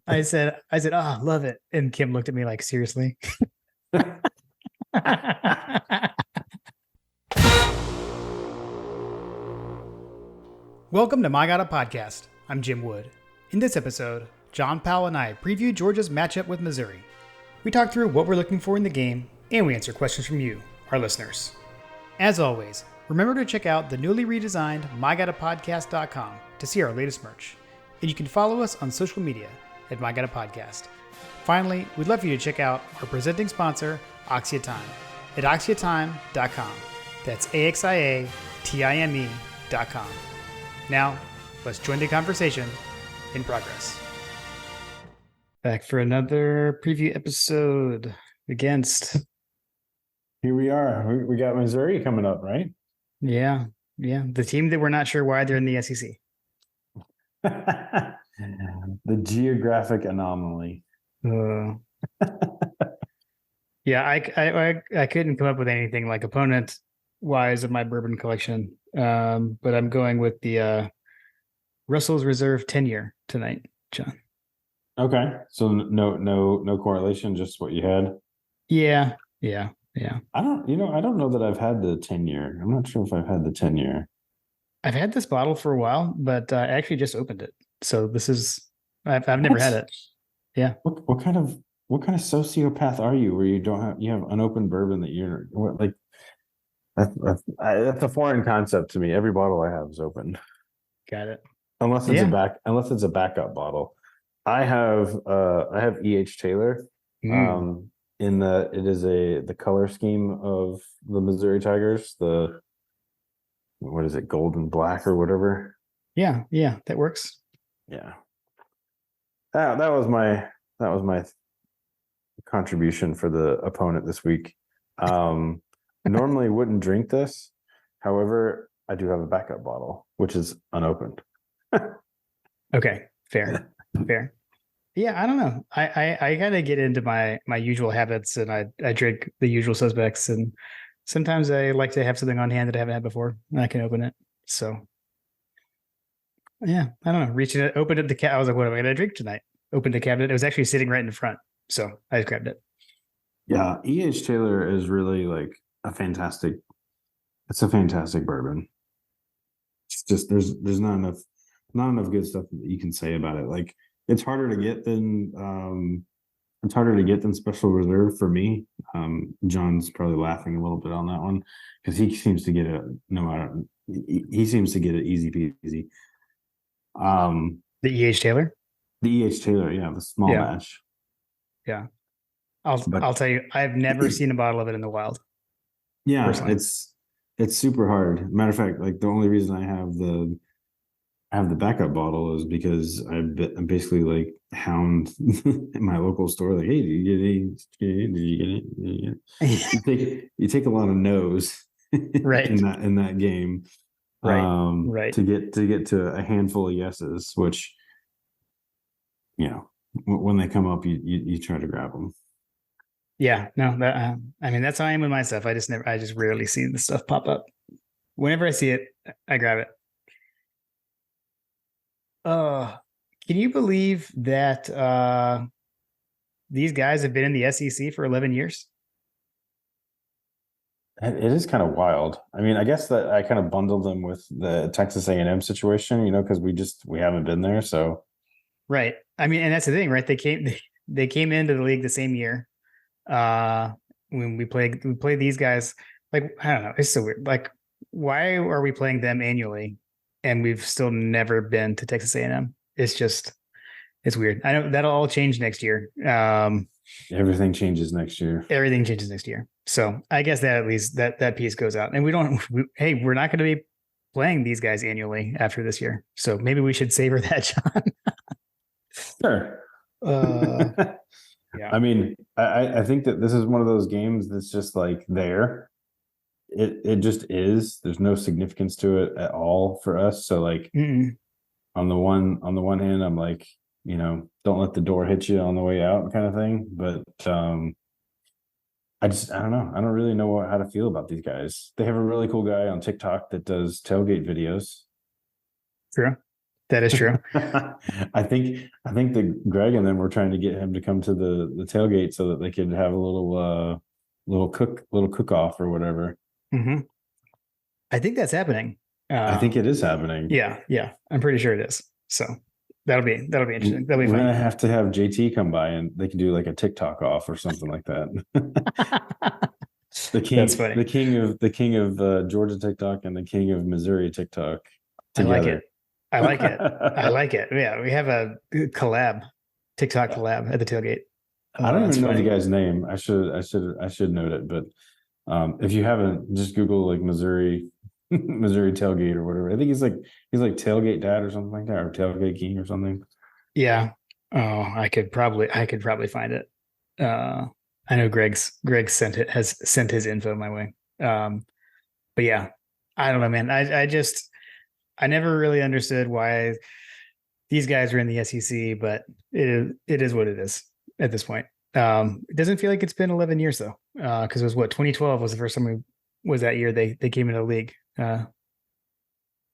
oh, love it. And Kim looked at me like, seriously? Welcome to My God a Podcast. I'm Jim Wood. In this episode, John Powell and I preview Georgia's matchup with Missouri. We talk through what we're looking for in the game, and we answer questions from you, our listeners. As always, remember to check out the newly redesigned MyGottaPodcast.com to see our latest merch. And you can follow us on social media at MyGottaPodcast. Finally, we'd love for you to check out our presenting sponsor, AxiaTime, at axiatime.com. That's AXIATIME.com. Now, let's join the conversation in progress. Back for another preview episode against. Here we are. We got Missouri coming up, right? Yeah. The team that we're not sure why they're in the SEC. The geographic anomaly. Yeah, I couldn't come up with anything like opponent wise of my bourbon collection. But I'm going with the Russell's Reserve 10-year tonight, John. Okay. So no correlation, just what you had. Yeah. I don't know that I've had the 10-year. I'm not sure if I've had the 10-year. I've had this bottle for a while, but I actually just opened it. So this is I've never had it. Yeah. What kind of sociopath are you where you have unopened bourbon that you're what, like that's a foreign concept to me. Every bottle I have is open. Got it. Unless it's a backup bottle. I have E.H. Taylor. In that it is the color scheme of the Missouri Tigers, what is it, gold and black or whatever? Yeah, that works. Yeah. That was my contribution for the opponent this week. Normally wouldn't drink this. However, I do have a backup bottle, which is unopened. Okay, fair. Yeah, I don't know. I gotta get into my usual habits, and I drink the usual suspects, and sometimes I like to have something on hand that I haven't had before, and I can open it. So yeah, I don't know. Reaching it, opened up the cabinet. I was like, what am I gonna drink tonight? Opened the cabinet. It was actually sitting right in front, so I just grabbed it. Yeah, E.H. Taylor is really like it's a fantastic bourbon. It's just there's not enough good stuff that you can say about it. Like it's harder to get than Special Reserve for me. John's probably laughing a little bit on that one because he seems to get it easy peasy. The E.H. Taylor? The E.H. Taylor, yeah, the small batch. Yeah. I'll tell you, I've never seen a bottle of it in the wild. Yeah, personally. It's super hard. Matter of fact, like the only reason I have the backup bottle is because I'm basically like hound my local store, like, hey, did you get it? You take a lot of no's right in that game. Right. To get to a handful of yeses, which when they come up, you try to grab them. Yeah, no, that I mean that's how I am with my stuff. I just rarely see the stuff pop up. Whenever I see it, I grab it. Can you believe that these guys have been in the SEC for 11 years? It is kind of wild. I mean, I guess that I kind of bundled them with the Texas A&M situation, because we haven't been there. So, right. I mean, and that's the thing, right? They came into the league the same year. When we played these guys, like, I don't know, it's so weird. Like, why are we playing them annually and we've still never been to Texas A&M? It's weird. I know that'll all change next year. Everything changes next year. So I guess that at least that piece goes out, and we're not going to be playing these guys annually after this year. So maybe we should savor that, John. Sure. Yeah. I mean, I think that this is one of those games that's just like there. It just is. There's no significance to it at all for us. So like on the one hand, I'm like, don't let the door hit you on the way out kind of thing. But I don't know. I don't really know how to feel about these guys. They have a really cool guy on TikTok that does tailgate videos. True. That is true. I think that Greg and them were trying to get him to come to the tailgate so that they could have a little cook off or whatever. Mm-hmm. I think that's happening. I think it is happening. Yeah, I'm pretty sure it is. So that'll be interesting. That'll be We're fun. gonna have to have JT come by and they can do like a TikTok off or something like that. That's funny. The king of Georgia TikTok and the king of Missouri TikTok together. I like it. Yeah, we have a TikTok collab at the tailgate. I don't even know the guy's name. I should note it, but if you haven't, just Google like Missouri tailgate or whatever. I think he's like tailgate dad or something like that, or tailgate king or something. Yeah. Oh, I could probably find it. I know Greg has sent his info my way. But yeah, I don't know, man. I never really understood why these guys are in the SEC, but it is what it is at this point. It doesn't feel like it's been 11 years though. Because it was 2012 was the first time was that year they came into the league.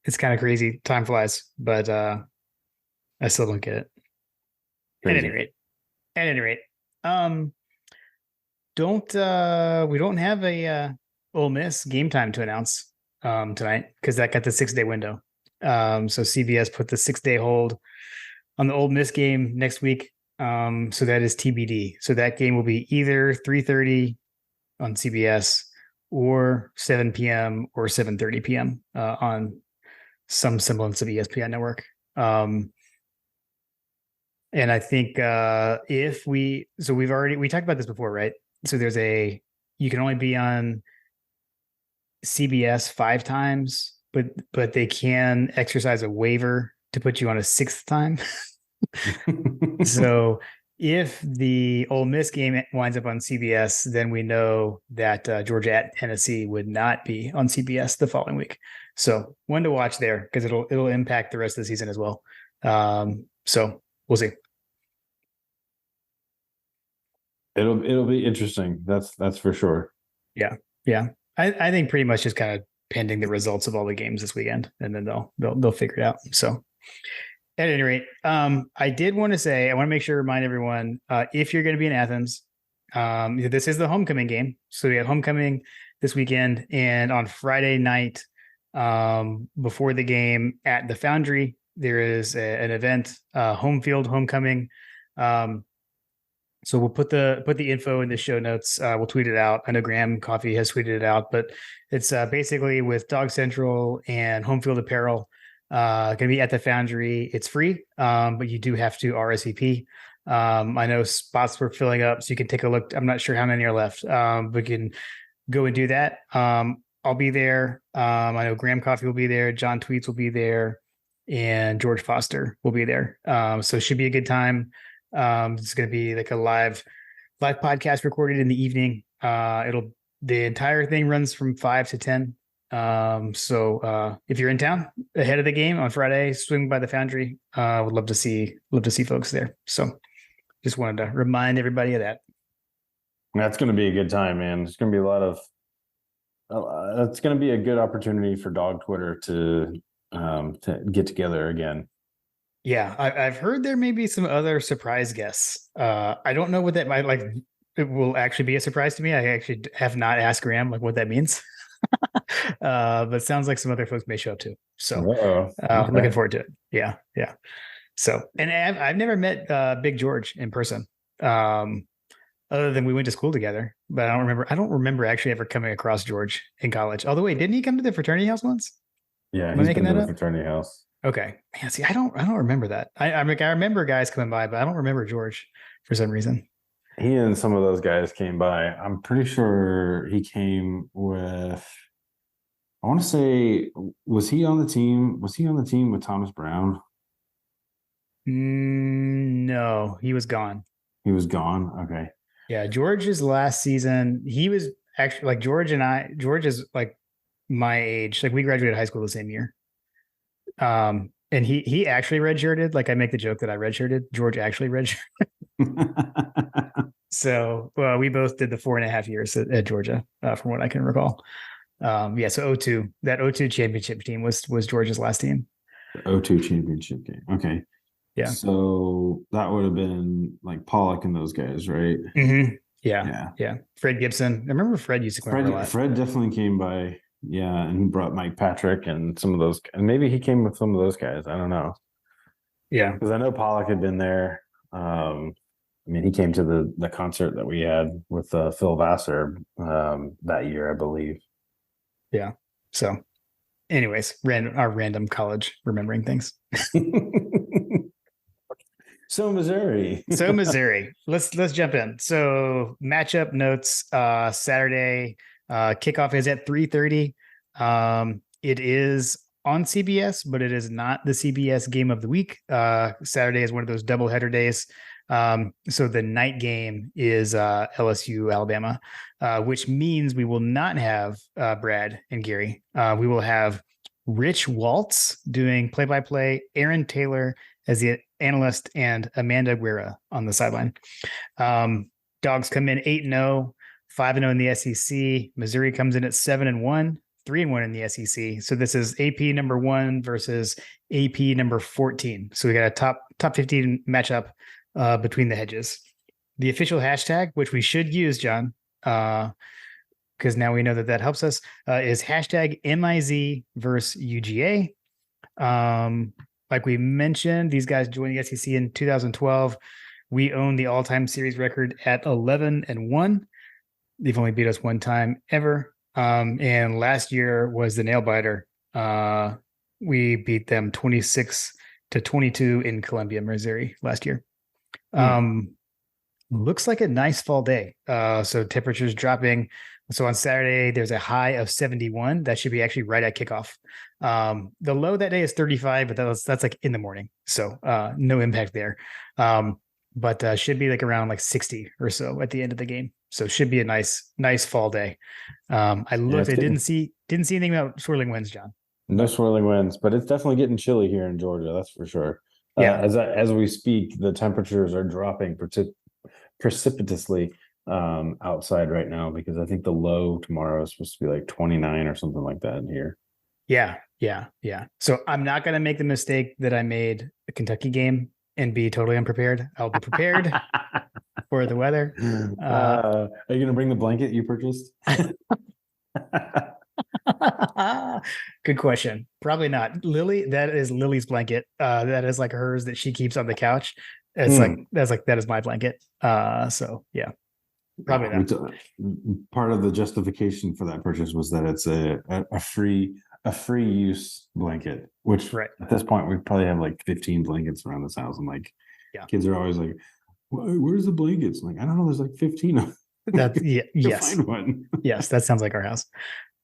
It's kind of crazy. Time flies, but I still don't get it. Crazy. At any rate, we don't have a Ole Miss game time to announce tonight because that got the 6-day window. So CBS put the 6-day hold on the Ole Miss game next week. So that is TBD. So that game will be either 3:30 on CBS or 7 p.m. or 7:30 p.m. On some semblance of ESPN network. And I think we talked about this before, right? So you can only be on CBS 5 times, but they can exercise a waiver to put you on a 6th time. So if the Ole Miss game winds up on CBS, then we know that Georgia at Tennessee would not be on CBS the following week. So one to watch there because it'll impact the rest of the season as well. So we'll see. It'll be interesting. That's for sure. Yeah. I think pretty much just kind of pending the results of all the games this weekend, and then they'll figure it out. So at any rate, I did want to say, I want to make sure to remind everyone, if you're going to be in Athens, this is the homecoming game. So we have homecoming this weekend, and on Friday night, before the game at the Foundry, there is an event, home field homecoming. So we'll put the info in the show notes. We'll tweet it out. I know Graham Coffee has tweeted it out, but it's basically with Dog Central and Home Field Apparel. Going to be at the Foundry. It's free, but you do have to RSVP. I know spots were filling up, so you can take a look. I'm not sure how many are left, but you can go and do that. I'll be there. I know Graham Coffee will be there. John Tweets will be there, and George Foster will be there. So it should be a good time. It's going to be like a live podcast recorded in the evening. The entire thing runs from 5 to 10. So if you're in town ahead of the game on Friday, swing by the Foundry. Would love to see folks there. So just wanted to remind everybody of that. That's going to be a good time, man. It's going to be it's going to be a good opportunity for Dog Twitter to get together again. Yeah, I've heard there may be some other surprise guests. I don't know what that might like. It will actually be a surprise to me. I actually have not asked Graham like what that means. But it sounds like some other folks may show up too. So okay. Looking forward to it. Yeah. So, and I've never met Big George in person. Other than we went to school together, but I don't remember actually ever coming across George in college. Although wait, didn't he come to the fraternity house once? Yeah, he's been to the fraternity house. Okay. Man, see, I don't remember that. I remember guys coming by, but I don't remember George for some reason. He and some of those guys came by. I'm pretty sure he came with, I want to say, was he on the team with Thomas Brown? No, he was gone. He was gone. Okay. Yeah. George's last season, he was actually like George is like my age. Like we graduated high school the same year. And he actually redshirted. Like I make the joke that I redshirted. George actually redshirted. So we both did the 4.5 years at Georgia, from what I can recall. So 02 championship team was George's last team. The O2 championship game. Okay. Yeah. So that would have been like Pollock and those guys, right? Mm-hmm. Yeah. Yeah. Yeah. Fred Gibson. I remember Fred used to come over a lot. Fred definitely came by. Yeah, and he brought Mike Patrick and some of those, and maybe he came with some of those guys. I don't know. Yeah. Because I know Pollock had been there. I mean, he came to the concert that we had with Phil Vassar that year, I believe. Yeah. So, anyways, our random college remembering things. So Missouri. Let's jump in. So matchup notes. Saturday kickoff is at 3:30. It is on CBS, but it is not the CBS game of the week. Saturday is one of those doubleheader days. So the night game is LSU Alabama, which means we will not have Brad and Gary. We will have Rich Waltz doing play-by-play, Aaron Taylor as the analyst, and Amanda Guerra on the sideline. Dogs come in 8-0, 5-0 in the SEC. Missouri comes in at 7-1, 3-1 in the SEC. So this is AP number 1 versus AP number 14. So we got a top 15 matchup between the hedges. The official hashtag, which we should use, John, because now we know that helps us, is hashtag MIZ versus UGA. Like we mentioned, these guys joined the SEC in 2012. We own the all-time series record at 11-1. They've only beat us one time ever. And last year was the nail biter. We beat them 26-22 in Columbia, Missouri last year. Looks like a nice fall day. So temperatures dropping. So on Saturday, there's a high of 71. That should be actually right at kickoff. The low that day is 35, but that's like in the morning. So no impact there. But should be like around like 60 or so at the end of the game. So should be a nice fall day. I looked, I didn't see anything about swirling winds, John. No swirling winds, but it's definitely getting chilly here in Georgia. That's for sure. Yeah. As we speak, the temperatures are dropping precipitously outside right now, because I think the low tomorrow is supposed to be like 29 or something like that in here. Yeah. So I'm not going to make the mistake that I made a Kentucky game and be totally unprepared. I'll be prepared for the weather. Are you going to bring the blanket you purchased? Good question. Probably not. Lily, that is Lily's blanket. That is like hers that she keeps on the couch. It's that is my blanket. So yeah, probably not. Part of the justification for that purchase was that it's a free use blanket, which at this point we probably have like 15 blankets around this house. And like, kids are always like, "Where's the blankets?" I'm like, I don't know. There's like 15 of them. Yes. Find one. Yes, that sounds like our house.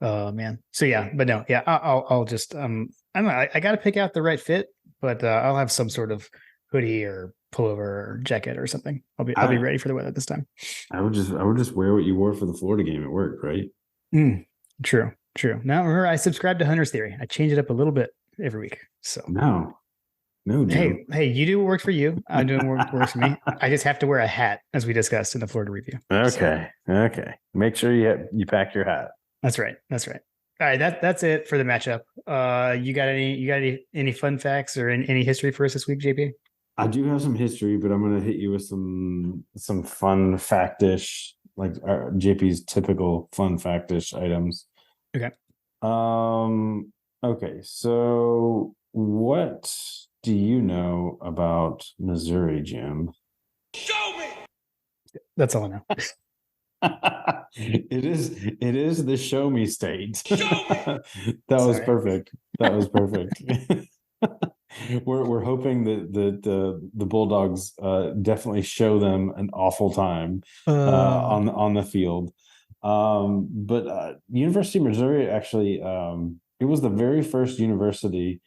Oh man. So yeah, but no, yeah, I'll just I don't know. I got to pick out the right fit, but I'll have some sort of hoodie or pullover or jacket or something. I'll be ready for the weather this time. I would just wear what you wore for the Florida game at work, right? True. Now remember, I subscribe to Hunter's Theory. I change it up a little bit every week. So no. Jim. Hey, you do what works for you. I'm doing what works for me. I just have to wear a hat, as we discussed in the Florida review. Okay. Make sure you pack your hat. That's right. All right, that's it for the matchup. You got any fun facts or any history for us this week, JP? I do have some history, but I'm going to hit you with some fun factish, like JP's typical fun factish items. Okay. Okay. So, what do you know about Missouri, Jim? Show me. That's all I know. It is the show me state. That was perfect. We're hoping that the Bulldogs definitely show them an awful time on the field. But University of Missouri actually it was the very first university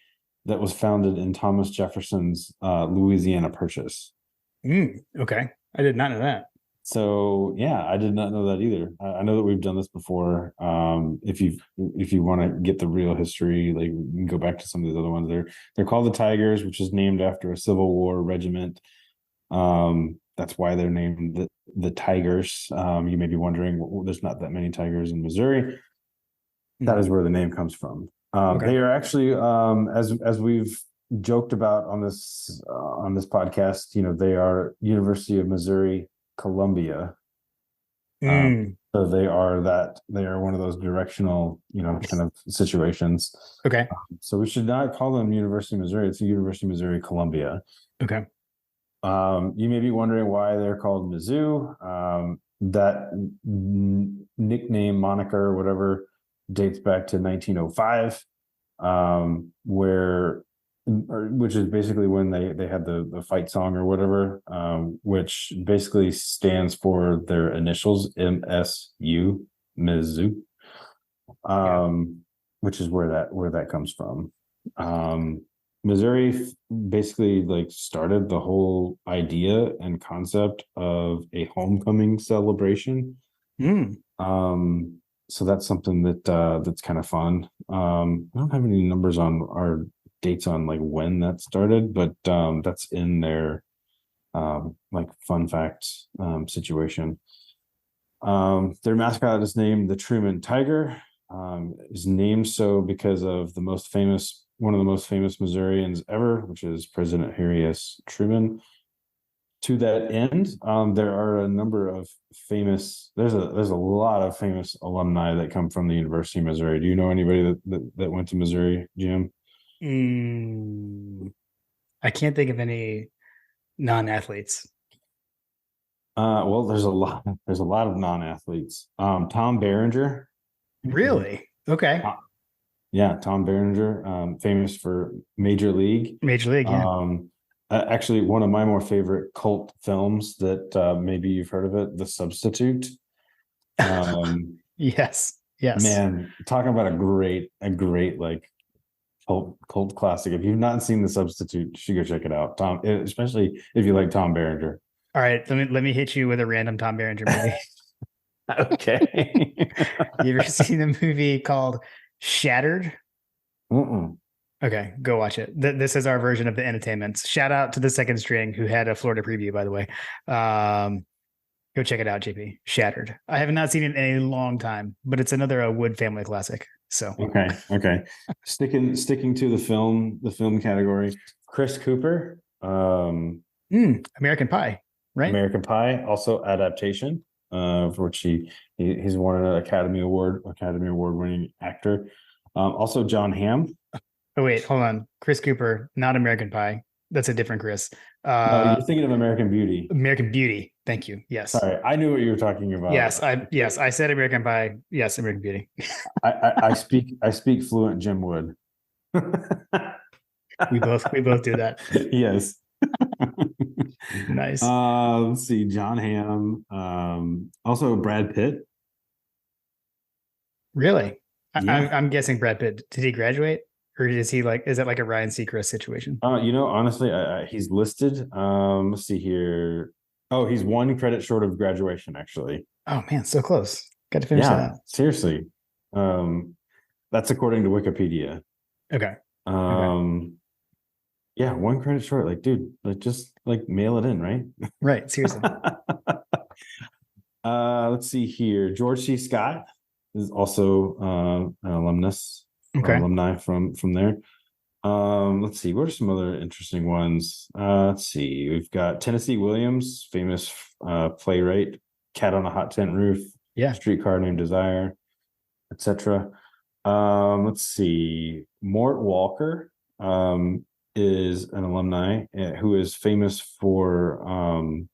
that was founded in Thomas Jefferson's Louisiana Purchase. Okay, I did not know that. So yeah, I did not know that either. I know that we've done this before. If you want to get the real history, like you can go back to some of these other ones. They're called the Tigers, which is named after a Civil War regiment. That's why they're named the Tigers. You may be wondering, well, there's not that many Tigers in Missouri. That is where the name comes from. Okay. They are actually, as we've joked about on this podcast, they are University of Missouri Columbia. So they are one of those directional, kind of situations. Okay. So we should not call them University of Missouri. It's the University of Missouri Columbia. Okay. You may be wondering why they're called Mizzou. That nickname, moniker, whatever, dates back to 1905, which is basically when they had the fight song or whatever, which basically stands for their initials, MSU, Mizzou, which is where that comes from. Missouri basically like started the whole idea and concept of a homecoming celebration. So that's something that's kind of fun. I don't have any numbers on our dates on like when that started, but that's in their like fun fact situation. Their mascot is named the Truman Tiger. Is named so because of one of the most famous Missourians ever, which is President Harry S. Truman. To that end, there are a number of there's a lot of famous alumni that come from the University of Missouri. Do you know anybody that went to Missouri, Jim? I can't think of any non-athletes. Well, there's a lot of non-athletes. Tom Berenger. Really? Okay. Yeah, Tom Berenger, famous for Major League. Yeah. Actually, one of my more favorite cult films that maybe you've heard of it, The Substitute. Yes. Man, talking about a great like cult classic. If you've not seen The Substitute, you should go check it out. Tom, especially if you like Tom Berenger. All right, let me hit you with a random Tom Berenger movie. Okay. You ever seen the movie called Shattered? Mm-mm. Okay, go watch it. This is our version of the Entertainments. Shout out to the Second String who had a Florida preview, by the way. Go check it out, JP. Shattered. I have not seen it in a long time, but it's another Wood family classic. So okay. Sticking to the film category. Chris Cooper. American Pie, right? American Pie, also adaptation, for which he's won an Academy Award winning actor. Also John Hamm. Oh wait, hold on. Chris Cooper, not American Pie. That's a different Chris. No, you're thinking of American Beauty. American Beauty. Thank you. Yes. Sorry, I knew what you were talking about. Yes, I said American Pie. Yes, American Beauty. I speak fluent Jim Wood. we both do that. Yes. Nice. Let's see, John Hamm. Also Brad Pitt. Really? Yeah. I'm guessing Brad Pitt. Did he graduate? Or is it like a Ryan Seacrest situation? Honestly, he's listed. Let's see here. Oh, he's one credit short of graduation, actually. Oh man, so close. Got to finish that out. Seriously. That's according to Wikipedia. Okay. Yeah, one credit short. Like, dude, like just like mail it in, right? Right. Seriously. Let's see here. George C. Scott is also an alumnus. Okay. Alumni from there. Let's see, what are some other interesting ones? Let's see, we've got Tennessee Williams, famous playwright, Cat on a Hot Tent Roof, Streetcar Named Desire, etc. Let's see, Mort Walker is an alumni who is famous for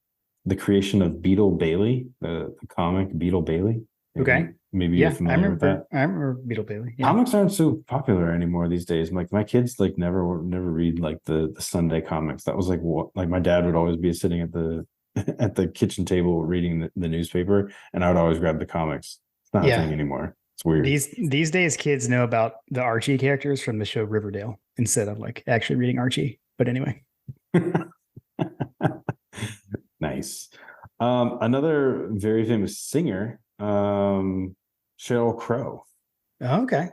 the creation of Beetle Bailey, the comic Beetle Bailey. Okay. Maybe you're familiar with that. I remember Beetle Bailey. Yeah. Comics aren't so popular anymore these days. Like my kids like never read like the Sunday comics. That was like what like my dad would always be sitting at the kitchen table reading the newspaper, and I would always grab the comics. It's not a thing anymore. It's weird. These days kids know about the Archie characters from the show Riverdale instead of like actually reading Archie. But anyway. Nice. Another very famous singer, Sheryl Crow. Oh, okay.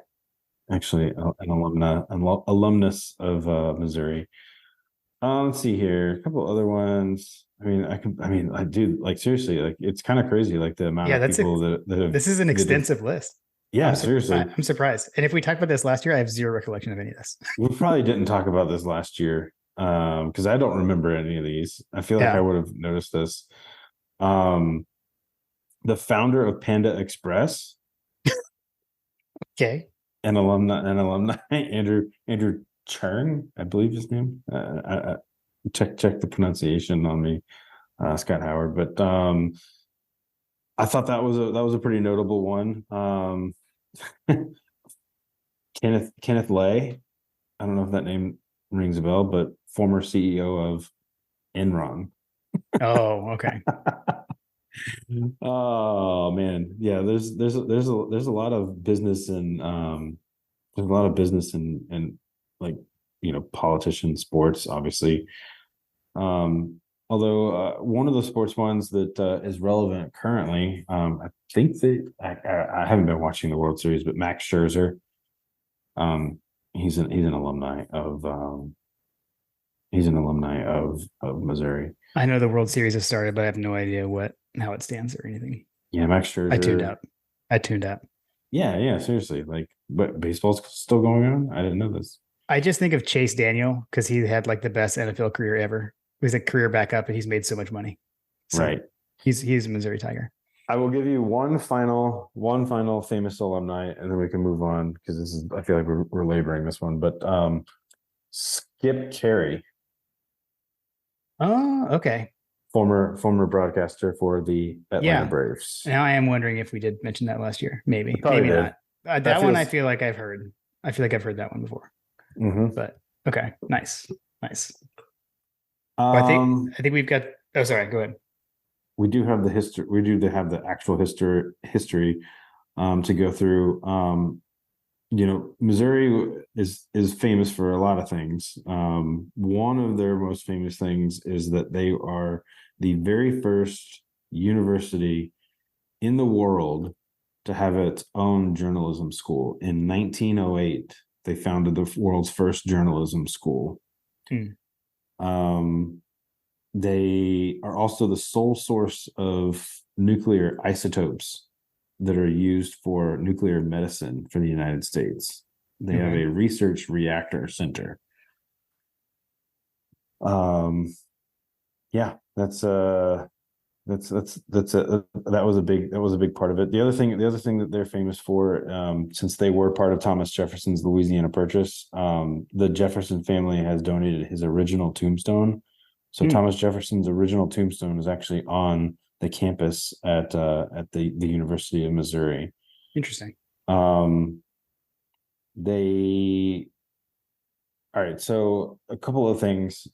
Actually, an alumnus of Missouri. Let's see here, a couple other ones. I do like seriously, like it's kind of crazy, like the amount of people that have. This is an extensive list. Yeah, seriously. I'm surprised. And if we talked about this last year, I have zero recollection of any of this. We probably didn't talk about this last year because I don't remember any of these. I feel like I would have noticed this. The founder of Panda Express, okay, an alumni, Andrew Chern, I believe his name. Check the pronunciation on me, Scott Howard. But I thought that was a pretty notable one. Kenneth Lay. I don't know if that name rings a bell, but former CEO of Enron. Oh, okay. Oh man, yeah. There's a lot of business and there's a lot of business and like politicians, sports, obviously. Although one of the sports ones that is relevant currently, I think that I haven't been watching the World Series, but Max Scherzer, he's an alumni of Missouri. I know the World Series has started, but I have no idea how it stands or anything. Yeah, Max Scherzer. I tuned out. Yeah, seriously. Like, but baseball's still going on? I didn't know this. I just think of Chase Daniel because he had like the best NFL career ever. He was a career backup and he's made so much money. So right. He's a Missouri Tiger. I will give you one final famous alumni, and then we can move on because I feel like we're laboring this one. But Skip Carey. Oh, okay. Former broadcaster for the Atlanta Braves. Now I am wondering if we did mention that last year. Maybe not. That one I feel like I've heard. I feel like I've heard that one before. Mm-hmm. But okay, nice. I think we've got. Oh, sorry. Go ahead. We do have the history. We do have the actual history to go through. Missouri is famous for a lot of things. One of their most famous things is that they are the very first university in the world to have its own journalism school. In 1908, they founded the world's first journalism school. They are also the sole source of nuclear isotopes that are used for nuclear medicine for the United States. They have a research reactor center. Yeah, that was a big part of it. The other thing that they're famous for, since they were part of Thomas Jefferson's Louisiana Purchase, the Jefferson family has donated his original tombstone. So Thomas Jefferson's original tombstone is actually on the campus at the University of Missouri. Interesting. All right. So a couple of things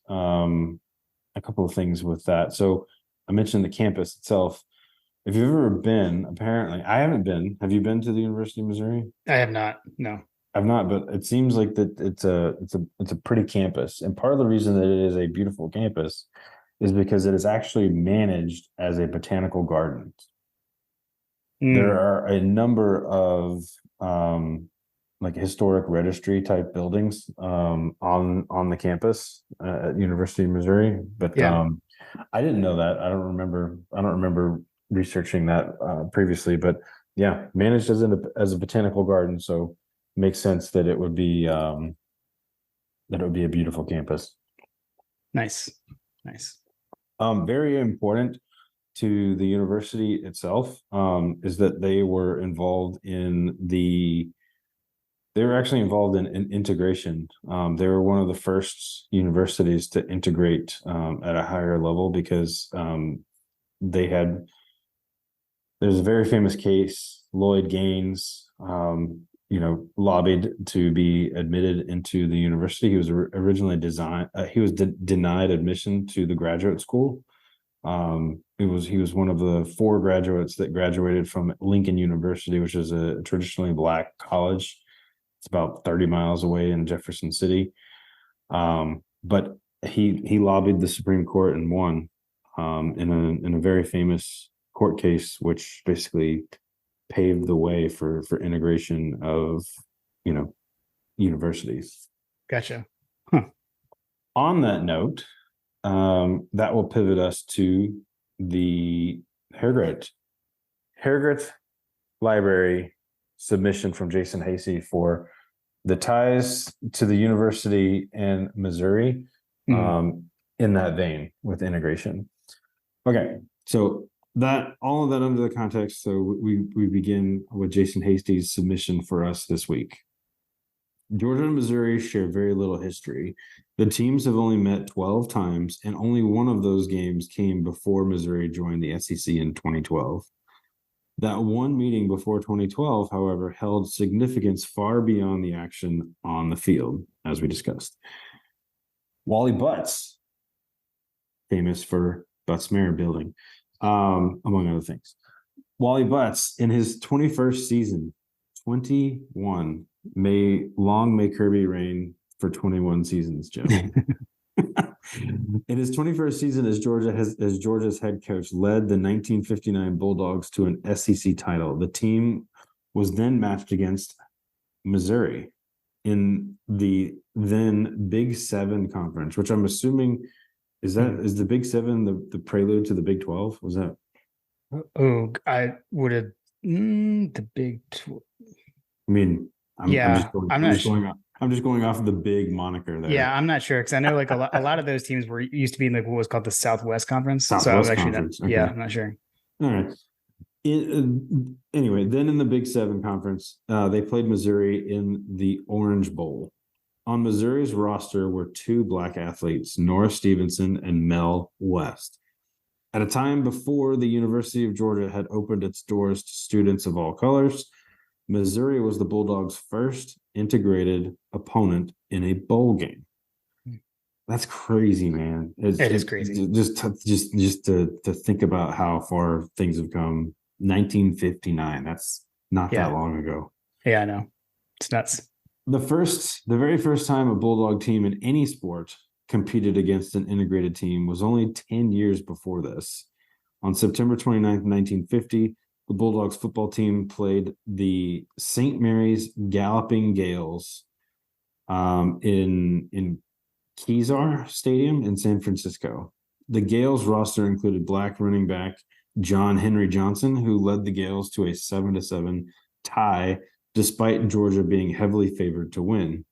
with that. So I mentioned the campus itself. If you've ever been, apparently I haven't been. Have you been to the University of Missouri? I have not. No. I've not, but it seems like that it's a pretty campus. And part of the reason that it is a beautiful campus is because it is actually managed as a botanical garden. There are a number of like historic registry type buildings on the campus at University of Missouri, but I didn't know that. I don't remember researching that previously, but yeah, managed as a botanical garden, so makes sense that it would be a beautiful campus. Nice. Very important to the university itself is that they were actually involved in integration. They were one of the first universities to integrate at a higher level because there's a very famous case, Lloyd Gaines, lobbied to be admitted into the university. He was originally denied admission to the graduate school. He was one of the 4 graduates that graduated from Lincoln University, which is a traditionally Black college. It's about 30 miles away in Jefferson City. But he lobbied the Supreme Court and won in a very famous court case, which basically paved the way for integration of universities. Gotcha. On that note, that will pivot us to the Hergret Library submission from Jason Hasty for the ties to the university and Missouri in that vein with integration. Okay, so that all of that under the context. So we begin with Jason Hasty's submission for us this week. Georgia and Missouri share very little history. The teams have only met 12 times, and only one of those games came before Missouri joined the SEC in 2012. That one meeting before 2012, however, held significance far beyond the action on the field, as we discussed. Wally Butts, famous for Butts-Mehre building, among other things. Wally Butts, in his 21st season, 21, may Kirby reign for 21 seasons, Jim. In his 21st season as Georgia's head coach, led the 1959 Bulldogs to an SEC title. The team was then matched against Missouri in the then Big Seven conference, which I'm assuming is the Big Seven the prelude to the Big 12? Was that? Oh, I would have the Big 12. I mean, I'm just going off of the big moniker there. Yeah, I'm not sure because I know like a lot of those teams used to be in like what was called the Southwest Conference. Southwest Conference. Okay. Yeah, I'm not sure. All right. Anyway, then in the Big Seven Conference, they played Missouri in the Orange Bowl. On Missouri's roster were two black athletes, Nora Stevenson and Mel West. At a time before the University of Georgia had opened its doors to students of all colors, Missouri was the Bulldogs' first integrated opponent in a bowl game. That's crazy, man. It is crazy. Just to think about how far things have come. 1959. That's not that long ago. Yeah, I know. It's nuts. The very first time a Bulldog team in any sport competed against an integrated team was only 10 years before this. On September 29th, 1950, the Bulldogs football team played the St. Mary's Galloping Gales in Kezar Stadium in San Francisco. The Gales roster included black running back John Henry Johnson, who led the Gales to a 7-7 tie, despite Georgia being heavily favored to win.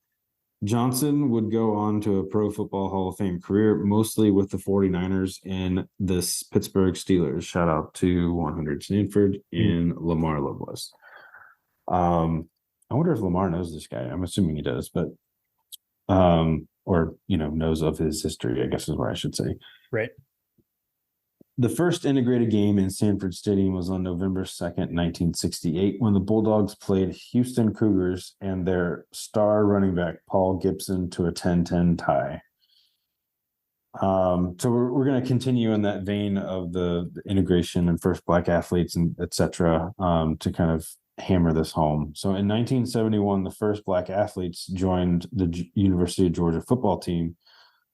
Johnson would go on to a Pro Football Hall of Fame career, mostly with the 49ers and the Pittsburgh Steelers. Shout out to 100 Stanford and Lamar Loveless. I wonder if Lamar knows this guy. I'm assuming he does, but or knows of his history, I guess is what I should say. Right. The first integrated game in Sanford Stadium was on November 2nd, 1968, when the Bulldogs played Houston Cougars and their star running back, Paul Gibson, to a 10-10 tie. So we're going to continue in that vein of the integration and first black athletes and et cetera, to kind of hammer this home. So in 1971, the first black athletes joined the University of Georgia football team.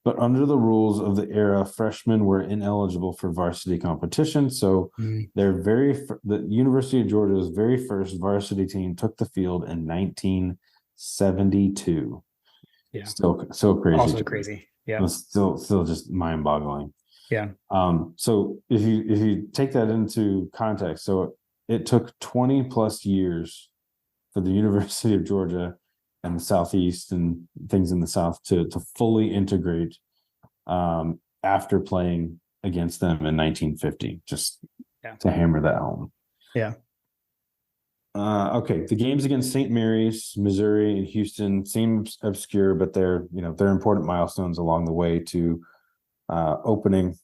But under the rules of the era, freshmen were ineligible for varsity competition. So the University of Georgia's very first varsity team took the field in 1972. Yeah. So crazy. Also crazy. Yeah. Still just mind-boggling. Yeah. So if you take that into context, so it took 20 plus years for the University of Georgia and the Southeast and things in the South to fully integrate after playing against them in 1950, just to hammer that home. Yeah. Okay. The games against St. Mary's, Missouri, and Houston seems obscure, but they're important milestones along the way to opening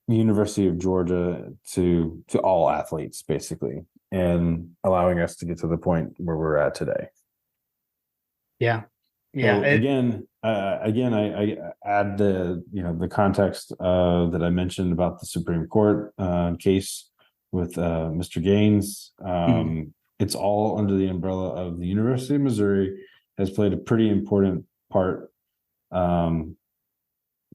the University of Georgia to all athletes, basically, and allowing us to get to the point where we're at today. Yeah. Yeah. So I add the context that I mentioned about the Supreme Court case with Mr. Gaines. It's all under the umbrella of the University of Missouri has played a pretty important part to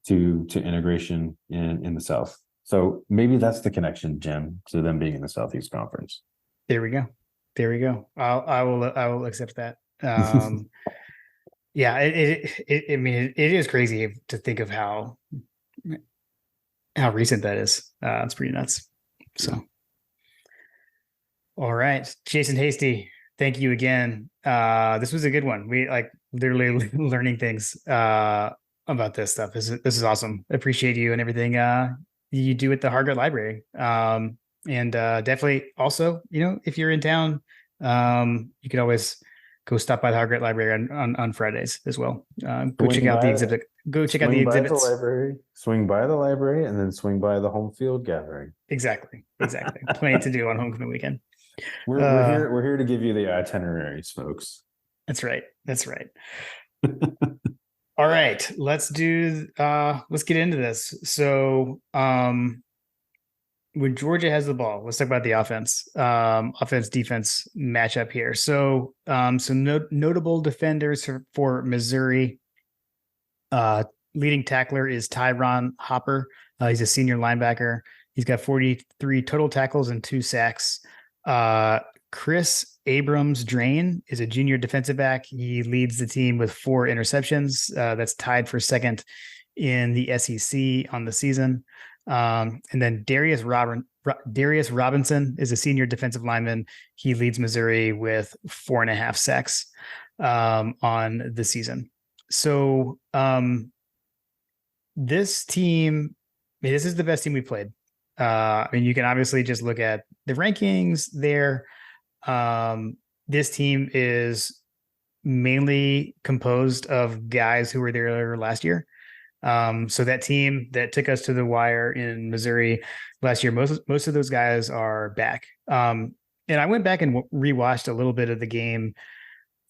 integration in the South. So maybe that's the connection, Jim, to them being in the Southeast Conference. There we go. I will accept that. Yeah, it is crazy to think of how recent that is. It's pretty nuts. So, all right, Jason Hasty, Thank you again. This was a good one. We like literally learning things about this stuff. This is awesome. Appreciate you and everything you do at the Hargrett Library. And definitely also, if you're in town, you could always go stop by the Hargrett Library on Fridays as well. Go check out the exhibit. Go check out the exhibits. Swing by the library, and then swing by the home field gathering. Exactly. Plenty to do on homecoming weekend. We're here to give you the itineraries, folks. That's right. All right, let's get into this. So when Georgia has the ball, let's talk about the offense defense matchup here. So notable defenders for Missouri. Leading tackler is Tyron Hopper. He's a senior linebacker. He's got 43 total tackles and 2 sacks. Chris Abrams-Drain is a junior defensive back. He leads the team with 4 interceptions. That's tied for second in the SEC on the season. And then Darius Robinson is a senior defensive lineman. He leads Missouri with 4.5 sacks on the season. So this team, this is the best team we played. You can obviously just look at the rankings there. This team is mainly composed of guys who were there last year. So that team that took us to the wire in Missouri last year, most of those guys are back. And I went back and rewatched a little bit of the game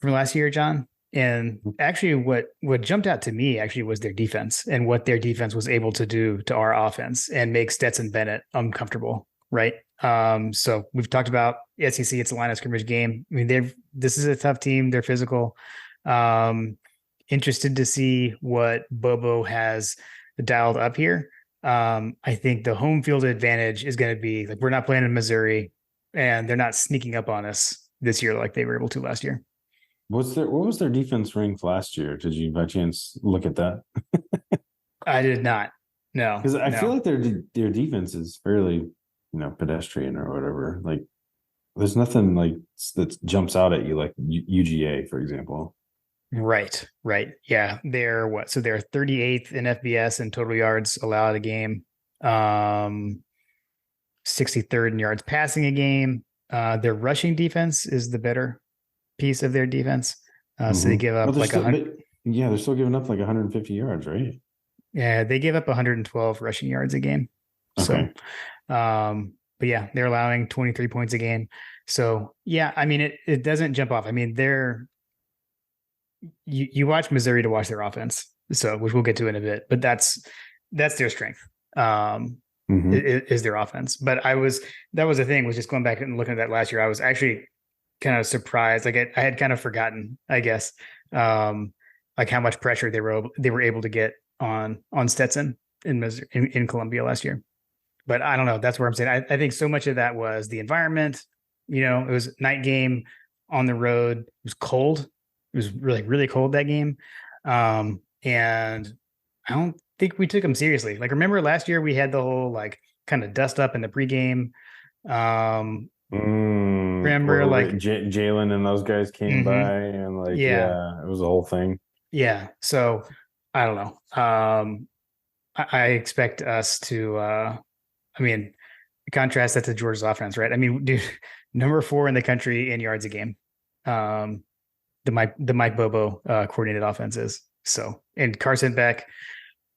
from last year, John. And actually what jumped out to me actually was their defense and what their defense was able to do to our offense and make Stetson Bennett uncomfortable. Right. So we've talked about SEC. It's a line of scrimmage game. This is a tough team. They're physical. Interested to see what Bobo has dialed up here. I think the home field advantage is going to be like, we're not playing in Missouri and they're not sneaking up on us this year like they were able to last year. What was their defense ranked last year? Did you by chance look at that? I did not. No, because I feel like their defense is fairly, pedestrian or whatever. Like, there's nothing like that jumps out at you like UGA, for example. Right. Yeah, they're what? So they're 38th in FBS and total yards allowed a game. 63rd in yards passing a game. Their rushing defense is the better piece of their defense. So they give up like 100. Yeah, they're still giving up like 150 yards, right? Yeah, they give up 112 rushing yards a game. Okay. So, but yeah, they're allowing 23 points a game. So yeah, it doesn't jump off. You watch Missouri to watch their offense, so which we'll get to in a bit. But that's their strength. Is their offense. But that was the thing, was just going back and looking at that last year. I was actually kind of surprised. Like I had kind of forgotten, I guess, like how much pressure they were able to get on Stetson in Missouri, in Columbia last year. But I don't know. That's where I'm saying. I think so much of that was the environment. It was night game on the road. It was cold. It was really, really cold that game. And I don't think we took them seriously. Like, remember last year we had the whole like kind of dust up in the pregame. Remember like Jalen and those guys came by and like, yeah, it was a whole thing. Yeah. So I don't know. I expect us to, contrast that to Georgia's offense, right? Dude, number 4 in the country in yards a game. The Mike Bobo coordinated offenses. So, and Carson Beck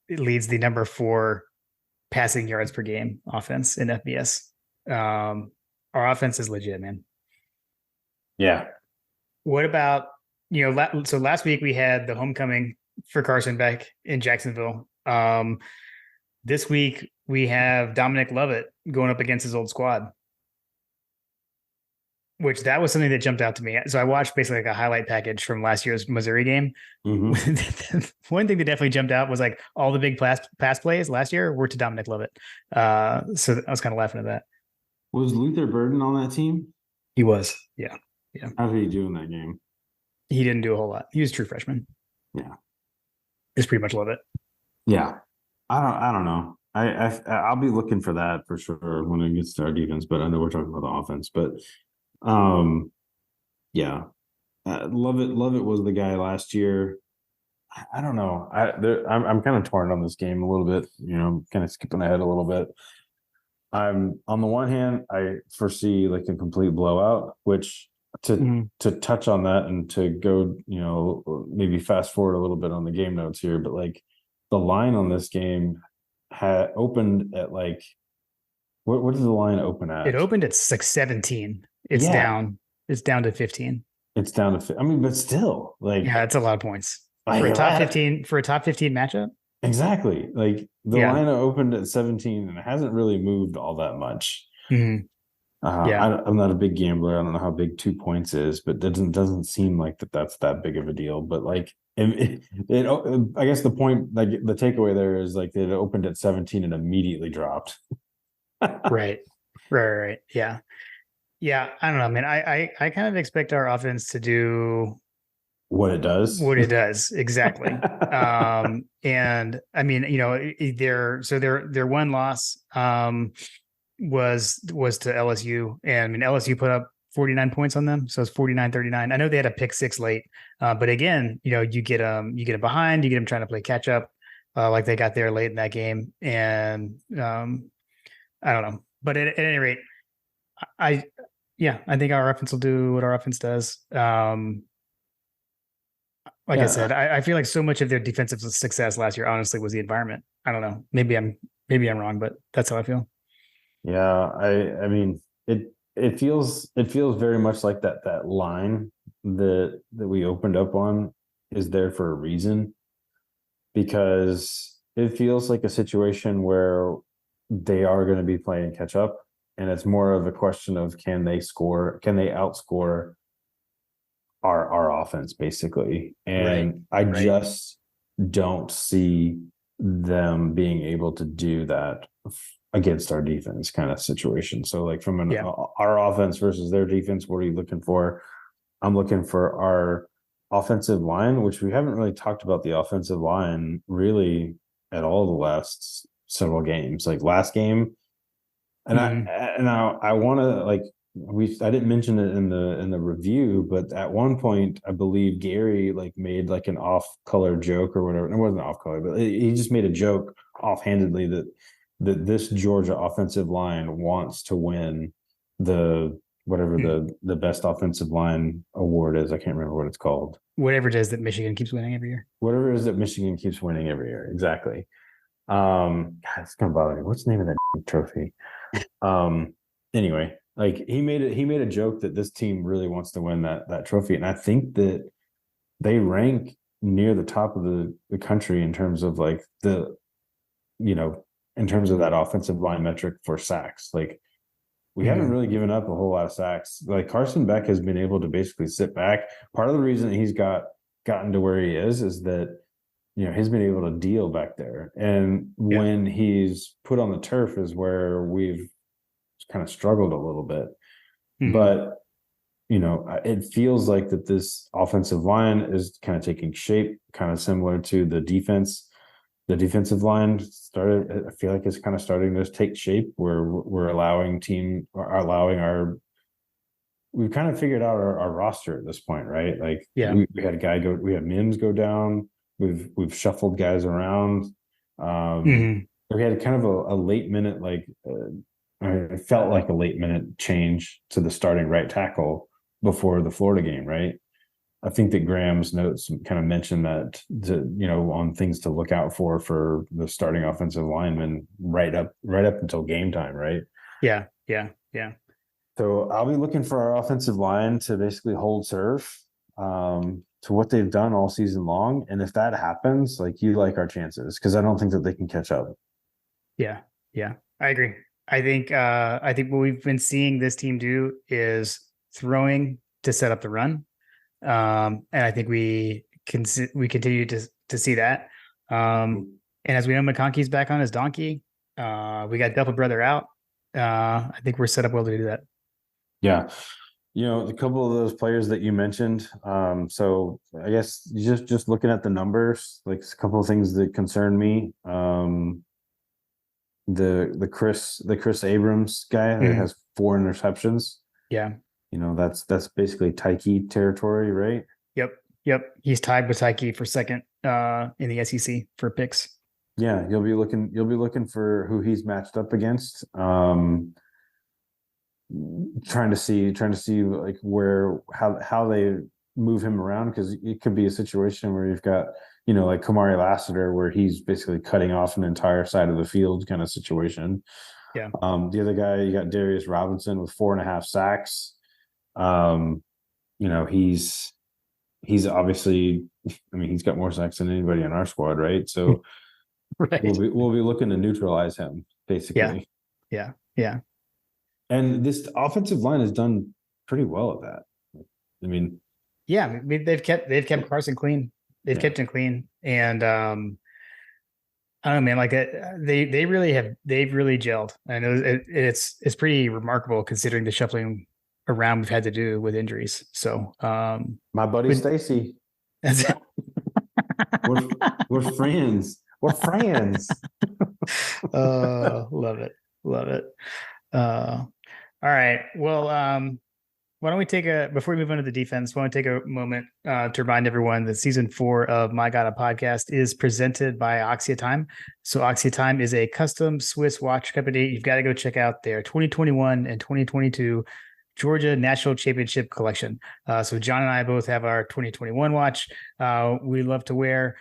leads the number 4 passing yards per game offense in FBS. Our offense is legit, man. Yeah. What about, so last week we had the homecoming for Carson Beck in Jacksonville. This week we have Dominic Lovett going up against his old squad, which that was something that jumped out to me. So I watched basically like a highlight package from last year's Missouri game. One thing that definitely jumped out was like all the big pass plays last year were to Dominic Lovett. So I was kind of laughing at that. Was Luther Burden on that team? He was. Yeah. How did he do in that game? He didn't do a whole lot. He was a true freshman. Yeah. Just pretty much Lovett. Yeah. I don't know. I'll be looking for that for sure when it gets to our defense, but I know we're talking about the offense. But Yeah. Lovett was the guy last year. I don't know. I'm kind of torn on this game a little bit. Kind of skipping ahead a little bit. I'm on the one hand, I foresee like a complete blowout, which to touch on that and to go, maybe fast forward a little bit on the game notes here, but like the line on this game had opened at like what does the line open It at? opened at 17. It's Yeah, down. It's down to 15. it's down to I mean, but still, like Yeah, it's a lot of points I for a top that 15 matchup. exactly like the Yeah. line opened at 17 and it hasn't really moved all that much. Mhm. Yeah. I'm not a big gambler. I don't know how big 2 points is, but doesn't seem like that's that big of a deal. But like I guess the point, like the takeaway there is like it opened at 17 and immediately dropped. Right. Right. Yeah. Yeah. I don't know, man. I kind of expect our offense to do What it does. what it does exactly. And I mean, their one loss was to LSU, and I mean LSU put up 49 points on them, so it's 49-39. I know they had a pick six late, but again, you get them behind, you get them trying to play catch up, like they got there late in that game, and I don't know, but at any rate, I yeah, I think our offense will do what our offense does. Like I said, I feel like so much of their defensive success last year, honestly, was the environment. I don't know. Maybe I'm wrong, but that's how I feel. Yeah, I mean it feels very much like that line that we opened up on is there for a reason, because it feels like a situation where they are going to be playing catch up, and it's more of a question of can they outscore our offense basically. And I just don't see them being able to do that against our defense kind of situation. So like from our offense versus their defense, what are you looking for? I'm looking for our offensive line, which we haven't really talked about the offensive line really at all the last several games. Like last game, and I want to like I didn't mention it in the review, but at one point I believe Gary like made like an off color joke or whatever. It wasn't off color, but he just made a joke offhandedly that this Georgia offensive line wants to win the whatever the best offensive line award is. I can't remember what it's called. Whatever it is that Michigan keeps winning every year. Whatever it is that Michigan keeps winning every year. Exactly. God, it's gonna bother me. What's the name of that trophy? Anyway, like he made a joke that this team really wants to win that trophy, and I think that they rank near the top of the country in terms of like in terms of that offensive line metric for sacks. Like we haven't really given up a whole lot of sacks. Like Carson Beck has been able to basically sit back. Part of the reason he's gotten to where he is that he's been able to deal back there, and when he's put on the turf is where we've kind of struggled a little bit. But it feels like that this offensive line is kind of taking shape, kind of similar to the defense. The defensive line I feel like it's kind of starting to take shape where we're we've kind of figured out our roster at this point, right? Like we had Mims go down. We've shuffled guys around. We had kind of a late minute, it felt like a late minute change to the starting right tackle before the Florida game, right? I think that Graham's notes kind of mentioned that on things to look out for the starting offensive lineman right up until game time, right? Yeah. So I'll be looking for our offensive line to basically hold serve to what they've done all season long. And if that happens, like you like our chances, because I don't think that they can catch up. Yeah. I agree. I think what we've been seeing this team do is throwing to set up the run. And I think we continue to see that. And as we know, McConkey's back on his donkey. We got Delpa Brother out. I think we're set up well to do that. Yeah. A couple of those players that you mentioned. So I guess just looking at the numbers, like a couple of things that concern me. The Chris Abrams guy that has 4 interceptions. Yeah. that's basically Taiki territory, right? Yep. Yep. He's tied with Taiki for second in the SEC for picks. Yeah, you'll be looking for who he's matched up against. Trying to see like how they move him around, because it could be a situation where you've got, like Kamari Lassiter, where he's basically cutting off an entire side of the field kind of situation. Yeah. The other guy, you got Darius Robinson with 4.5 sacks. He's obviously, I mean, he's got more sacks than anybody on our squad, right? So right. we'll be looking to neutralize him, basically. Yeah. And this offensive line has done pretty well at that. I mean, yeah, they've kept Carson clean. They've kept him clean, and I don't know, man. Like they've really gelled, and it's pretty remarkable considering the shuffling around we've had to do with injuries. So, my buddy Stacy, we're friends. We're friends. Love it. All right. Well, why don't we before we move on to the defense, why don't we take a moment to remind everyone that season 4 of My God, a Podcast is presented by Oxia Time. So Oxia Time is a custom Swiss watch company. You've got to go check out their 2021 and 2022 Georgia National Championship collection. So John and I both have our 2021 watch. We love to wear.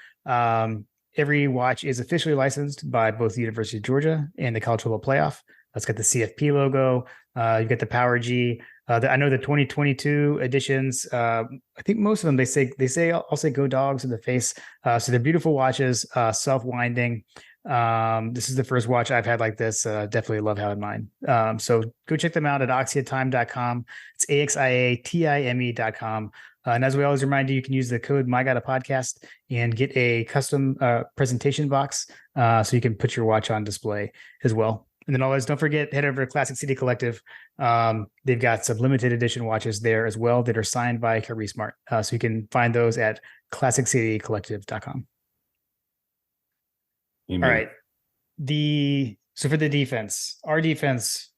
Every watch is officially licensed by both the University of Georgia and the College Football Playoff. It's got the CFP logo. You've got the Power G. I know the 2022 editions. I think most of them they say I'll say "Go Dogs" in the face. So they're beautiful watches, self-winding. This is the first watch I've had like this. Definitely love having mine. So go check them out at oxiatime.com. It's AXIATIME.com. And as we always remind you, you can use the code MyGottaPodcast and get a custom presentation box so you can put your watch on display as well. And then always don't forget, head over to Classic City Collective. They've got some limited edition watches there as well that are signed by Kirby Smart. So you can find those at classiccitycollective.com. All right. So for the defense, our defense,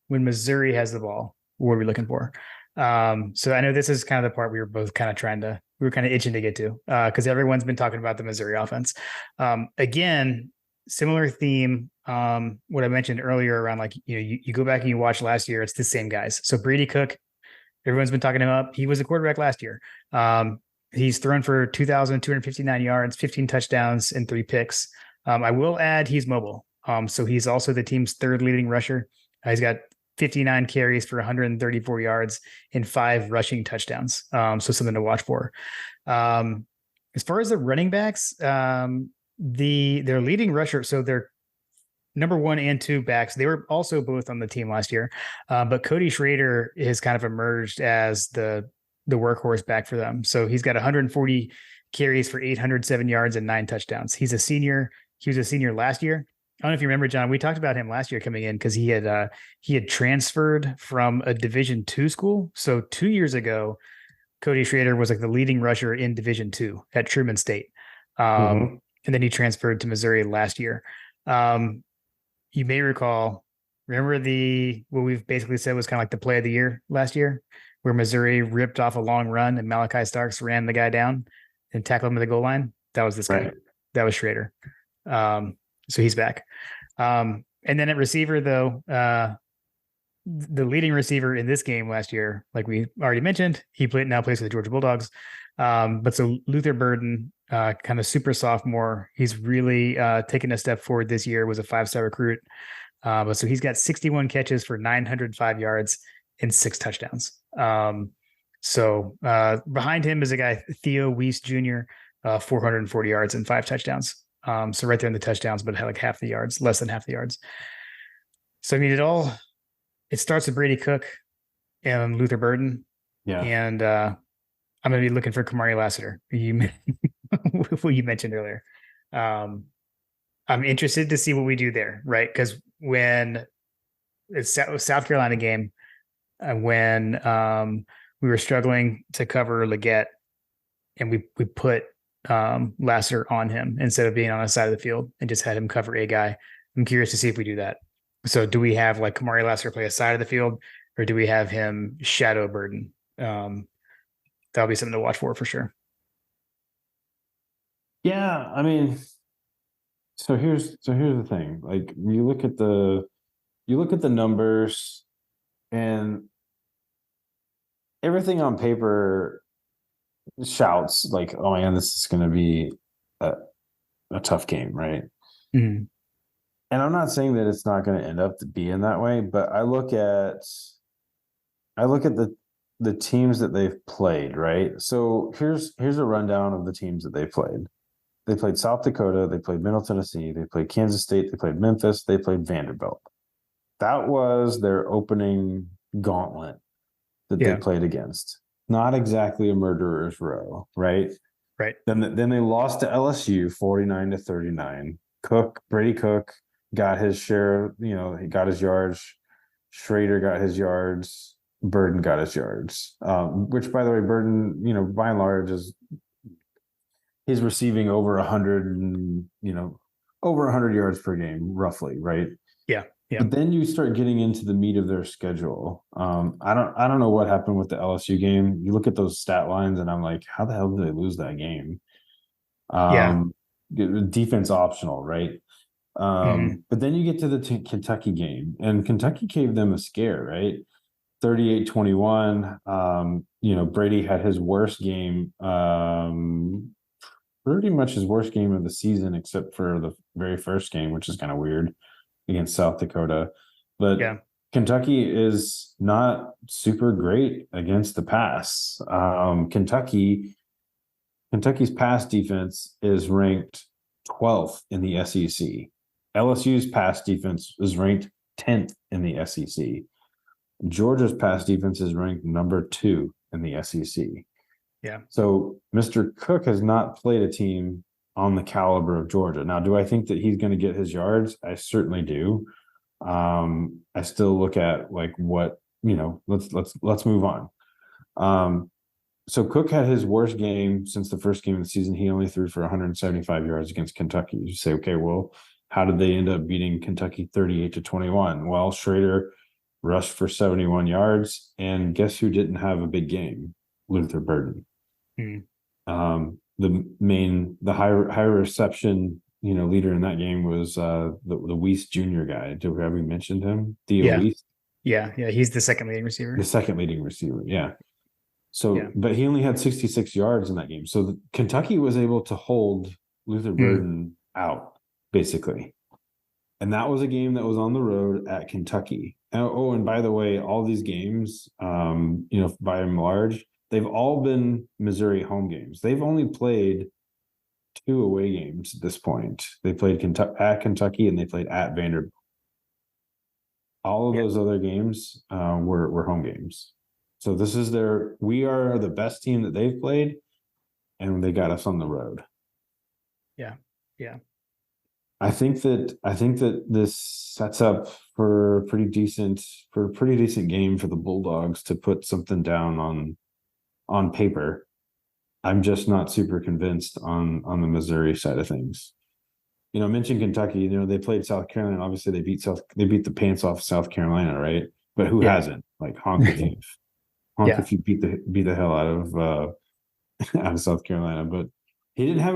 when Missouri has the ball, what are we looking for? So I know this is kind of the part we were both kind of itching to get to because everyone's been talking about the Missouri offense. Again, similar theme. What I mentioned earlier around like, you go back and you watch last year, it's the same guys. So Brady Cook, everyone's been talking him up. He was a quarterback last year. He's thrown for 2,259 yards, 15 touchdowns, and 3 picks. I will add he's mobile. So he's also the team's 3rd leading rusher. He's got 59 carries for 134 yards and 5 rushing touchdowns. So something to watch for. As far as the running backs, their leading rusher, so their number 1 and 2 backs, they were also both on the team last year. But Cody Schrader has kind of emerged as the workhorse back for them. So he's got 140 carries for 807 yards and 9 touchdowns. He's a senior. He was a senior last year. I don't know if you remember, John, we talked about him last year coming in because he had transferred from a Division II school. So 2 years ago, Cody Schrader was like the leading rusher in Division II at Truman State. And then he transferred to Missouri last year. You may remember what we've basically said was kind of like the play of the year last year, where Missouri ripped off a long run and Malachi Starks ran the guy down and tackled him at the goal line. That was this guy. That was Schrader. So he's back. And then at receiver, though, the leading receiver in this game last year, like we already mentioned, he now plays for the Georgia Bulldogs. But so Luther Burden, kind of super sophomore, he's really taken a step forward this year, was a 5-star recruit. But so he's got 61 catches for 905 yards and 6 touchdowns. So behind him is a guy, Theo Weiss Jr., 440 yards and 5 touchdowns. So right there in the touchdowns, but had like half the yards, less than half the yards. So I mean, it starts with Brady Cook and Luther Burden. Yeah. And I'm going to be looking for Kamari Lassiter, who you mentioned earlier. I'm interested to see what we do there, right? Because when it's South Carolina game, when we were struggling to cover Leggett, and we put Lassiter on him instead of being on the side of the field and just had him cover a guy. I'm curious to see if we do that. So do we have like Kamari Lassiter play a side of the field, or do we have him shadow Burden? That'll be something to watch for sure. Yeah, I mean, so here's the thing. Like you look at the numbers and everything on paper shouts like, oh man, this is going to be a, a tough game, right? Mm-hmm. And I'm not saying that it's not going to end up to be in that way, but I look at the teams that they've played, right? So here's a rundown of the teams that they played. They played South Dakota, they played Middle Tennessee, they played Kansas State, they played Memphis, they played Vanderbilt. That was their opening gauntlet that they Yeah. played against. Not exactly a murderer's row, right? Right. Then they lost to LSU 49-39. Brady Cook got his share, he got his yards. Schrader got his yards. Burden got his yards. Which by the way, Burden, by and large he's receiving over 100 and, over 100 yards per game, roughly, right? Yeah. Yeah. But then you start getting into the meat of their schedule. I don't know what happened with the LSU game. You look at those stat lines, and I'm like, how the hell did they lose that game? Yeah. Defense optional, right? Mm-hmm. But then you get to the Kentucky game, and Kentucky gave them a scare, right? 38-21. Brady had his worst game, pretty much his worst game of the season, except for the very first game, which is kind of weird, against South Dakota. But Yeah. Kentucky is not super great against the pass. Kentucky's pass defense is ranked 12th in the SEC. LSU's pass defense is ranked 10th in the SEC. Georgia's pass defense is ranked number 2 in the SEC. Yeah. So Mr. Cook has not played a team on the caliber of Georgia. Now, do I think that he's going to get his yards? I certainly do. I still look at like what, let's move on. So Cook had his worst game since the first game of the season. He only threw for 175 yards against Kentucky. You say, okay, well, how did they end up beating Kentucky 38-21? Well, Schrader rushed for 71 yards, and guess who didn't have a big game? Luther Burden. The high reception, leader in that game was the Weiss Jr. guy. Have we mentioned him? Theo Weiss. Yeah. He's the second leading receiver. The second leading receiver. Yeah. So, but he only had 66 yards in that game. So Kentucky was able to hold Luther Burden out, basically. And that was a game that was on the road at Kentucky. And by the way, all these games, by and large, they've all been Missouri home games. They've only played 2 away games at this point. They played at Kentucky and they played at Vanderbilt. All of those other games were home games. So we are the best team that they've played, and they got us on the road. Yeah. I think that this sets up for a pretty decent game for the Bulldogs to put something down on paper. I'm just not super convinced on the Missouri side of things. I mentioned Kentucky. They played South Carolina. Obviously, they beat the pants off South Carolina, right? But who hasn't? Like honk if you beat the hell out of out of South Carolina. But he didn't have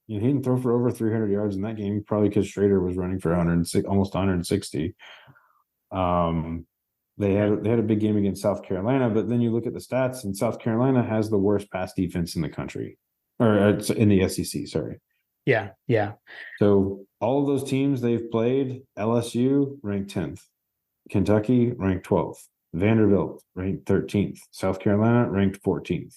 he didn't throw for over 300 yards in that game, probably because Schrader was running for 106, almost 160. They had a big game against South Carolina, but then you look at the stats, and South Carolina has the worst pass defense in the country, or in the SEC. Sorry. Yeah. So all of those teams they've played, LSU ranked 10th, Kentucky ranked 12th, Vanderbilt ranked 13th, South Carolina ranked 14th.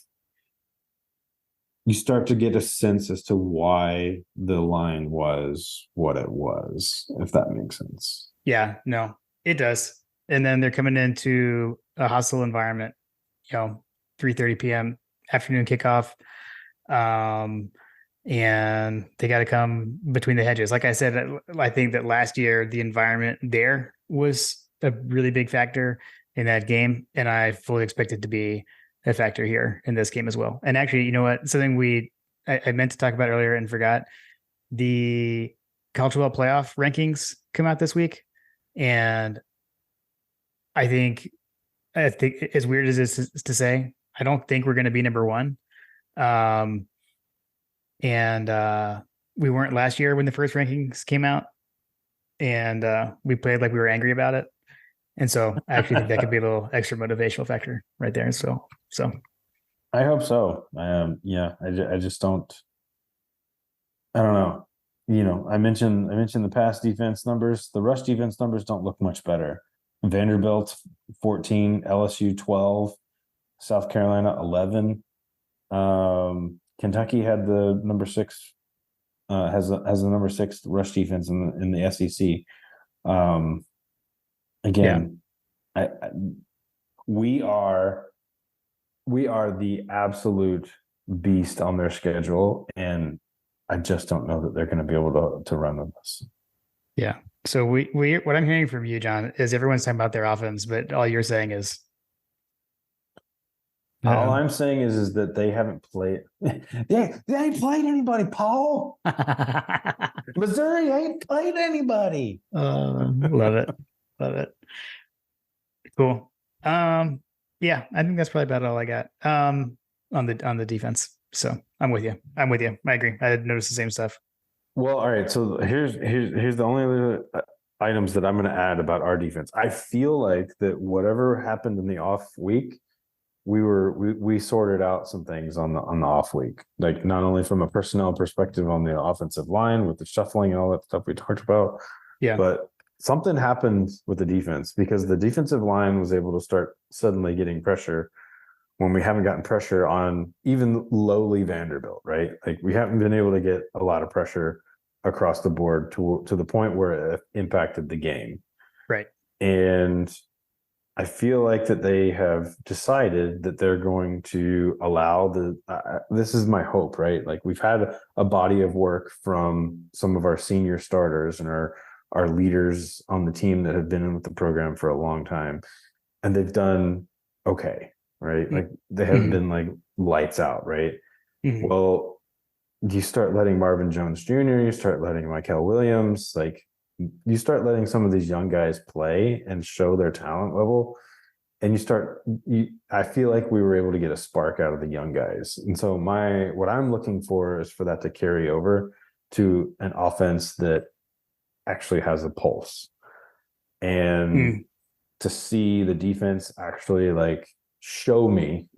You start to get a sense as to why the line was what it was, if that makes sense. Yeah, no, it does. And then they're coming into a hostile environment, 3:30 p.m. afternoon kickoff. And they got to come between the hedges. Like I said, I think that last year, the environment there was a really big factor in that game. And I fully expect it to be a factor here in this game as well. And actually, you know what? Something I meant to talk about earlier and forgot. The college football playoff rankings come out this week, and I think as weird as this is to say, I don't think we're going to be number one. Um, and we weren't last year when the first rankings came out, and we played like we were angry about it. And so I actually think that could be a little extra motivational factor right there. So I hope so. Yeah, I just don't. I don't know. I mentioned the pass defense numbers. The rush defense numbers don't look much better. Vanderbilt 14, LSU 12, South Carolina 11. Kentucky had the number 6 has the number 6 rush defense in the SEC. Again, I we are the absolute beast on their schedule, and I just don't know that they're going to be able to run with us. Yeah. So we what I'm hearing from you, John, is everyone's talking about their offense, but all you're saying is all I'm saying is that they haven't played. they ain't played anybody, Paul. Missouri ain't played anybody. Love it. Love it. Cool. Yeah, I think that's probably about all I got. On the defense. So I'm with you. I agree. I noticed the same stuff. Well, all right. So here's the only other items that I'm going to add about our defense. I feel like that whatever happened in the off week, we sorted out some things on the off week, like not only from a personnel perspective on the offensive line with the shuffling and all that stuff we talked about, but something happened with the defense because the defensive line was able to start suddenly getting pressure when we haven't gotten pressure on even lowly Vanderbilt, right? Like we haven't been able to get a lot of pressure across the board to the point where it impacted the game. Right. And I feel like that they have decided that they're going to allow this is my hope, right? Like we've had a body of work from some of our senior starters and our leaders on the team that have been in with the program for a long time, and they've done okay, right? Like they haven't been like lights out, right? Well, you start letting Marvin Jones Jr., you start letting Mykel Williams, like you start letting some of these young guys play and show their talent level, and I feel like we were able to get a spark out of the young guys. And so what I'm looking for is for that to carry over to an offense that actually has a pulse, and to see the defense actually like show me.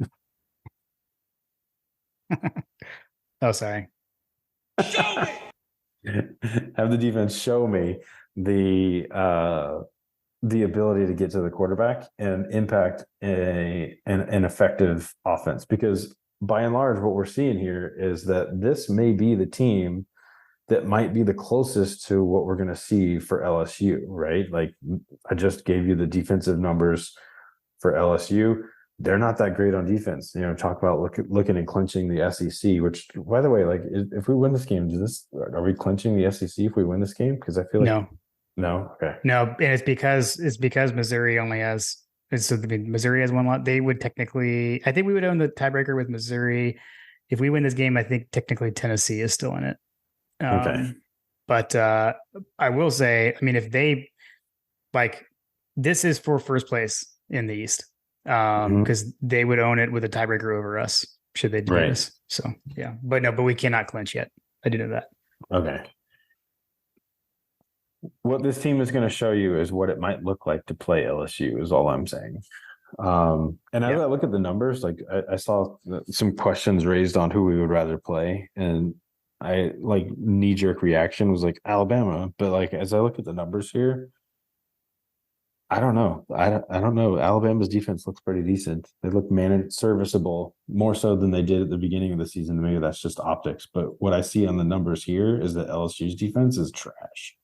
Oh, sorry. Show me. Have the defense show me the ability to get to the quarterback and impact an effective offense, because by and large what we're seeing here is that this may be the team that might be the closest to what we're going to see for LSU, right? Like I just gave you the defensive numbers for LSU. They're not that great on defense. Talk about looking and clinching the SEC, which, by the way, like if we win this game, are we clinching the SEC if we win this game? Because I feel like no, okay, no, and it's because Missouri only has. So Missouri has one lot. They would technically, I think we would own the tiebreaker with Missouri. If we win this game, I think technically Tennessee is still in it. Okay. But I will say, I mean, if they this is for first place in the East, because they would own it with a tiebreaker over us should they do this. So yeah, but we cannot clinch yet. I do know that. Okay. What this team is going to show you is what it might look like to play LSU is all I'm saying. And as I look at the numbers, like I saw some questions raised on who we would rather play, and I like knee-jerk reaction was like Alabama, but like as I look at the numbers here, I don't know. I don't know. Alabama's defense looks pretty decent. They look managed serviceable more so than they did at the beginning of the season. Maybe that's just optics, but what I see on the numbers here is that LSU's defense is trash.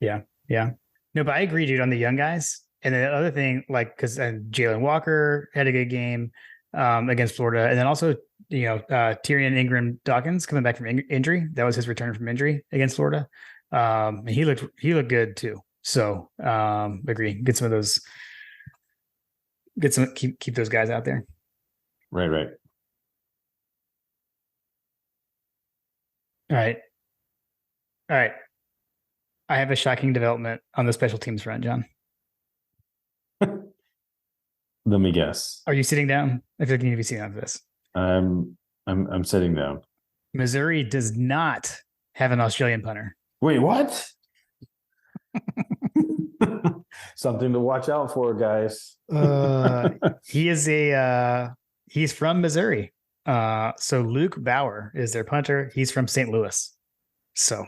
Yeah. No, but I agree, dude, on the young guys. And then the other thing, like, because Jalen Walker had a good game against Florida, and then also Tyrion Ingram Dawkins coming back from injury. That was his return from injury against Florida. And he looked good too. So agree. Get some of those. Keep those guys out there. Right. All right. I have a shocking development on the special teams front, John. Let me guess. Are you sitting down? I feel like you need to be sitting down for this. I'm sitting down. Missouri does not have an Australian punter. Wait, what? Something to watch out for, guys. He's from Missouri. So Luke Bauer is their punter. He's from St. Louis. So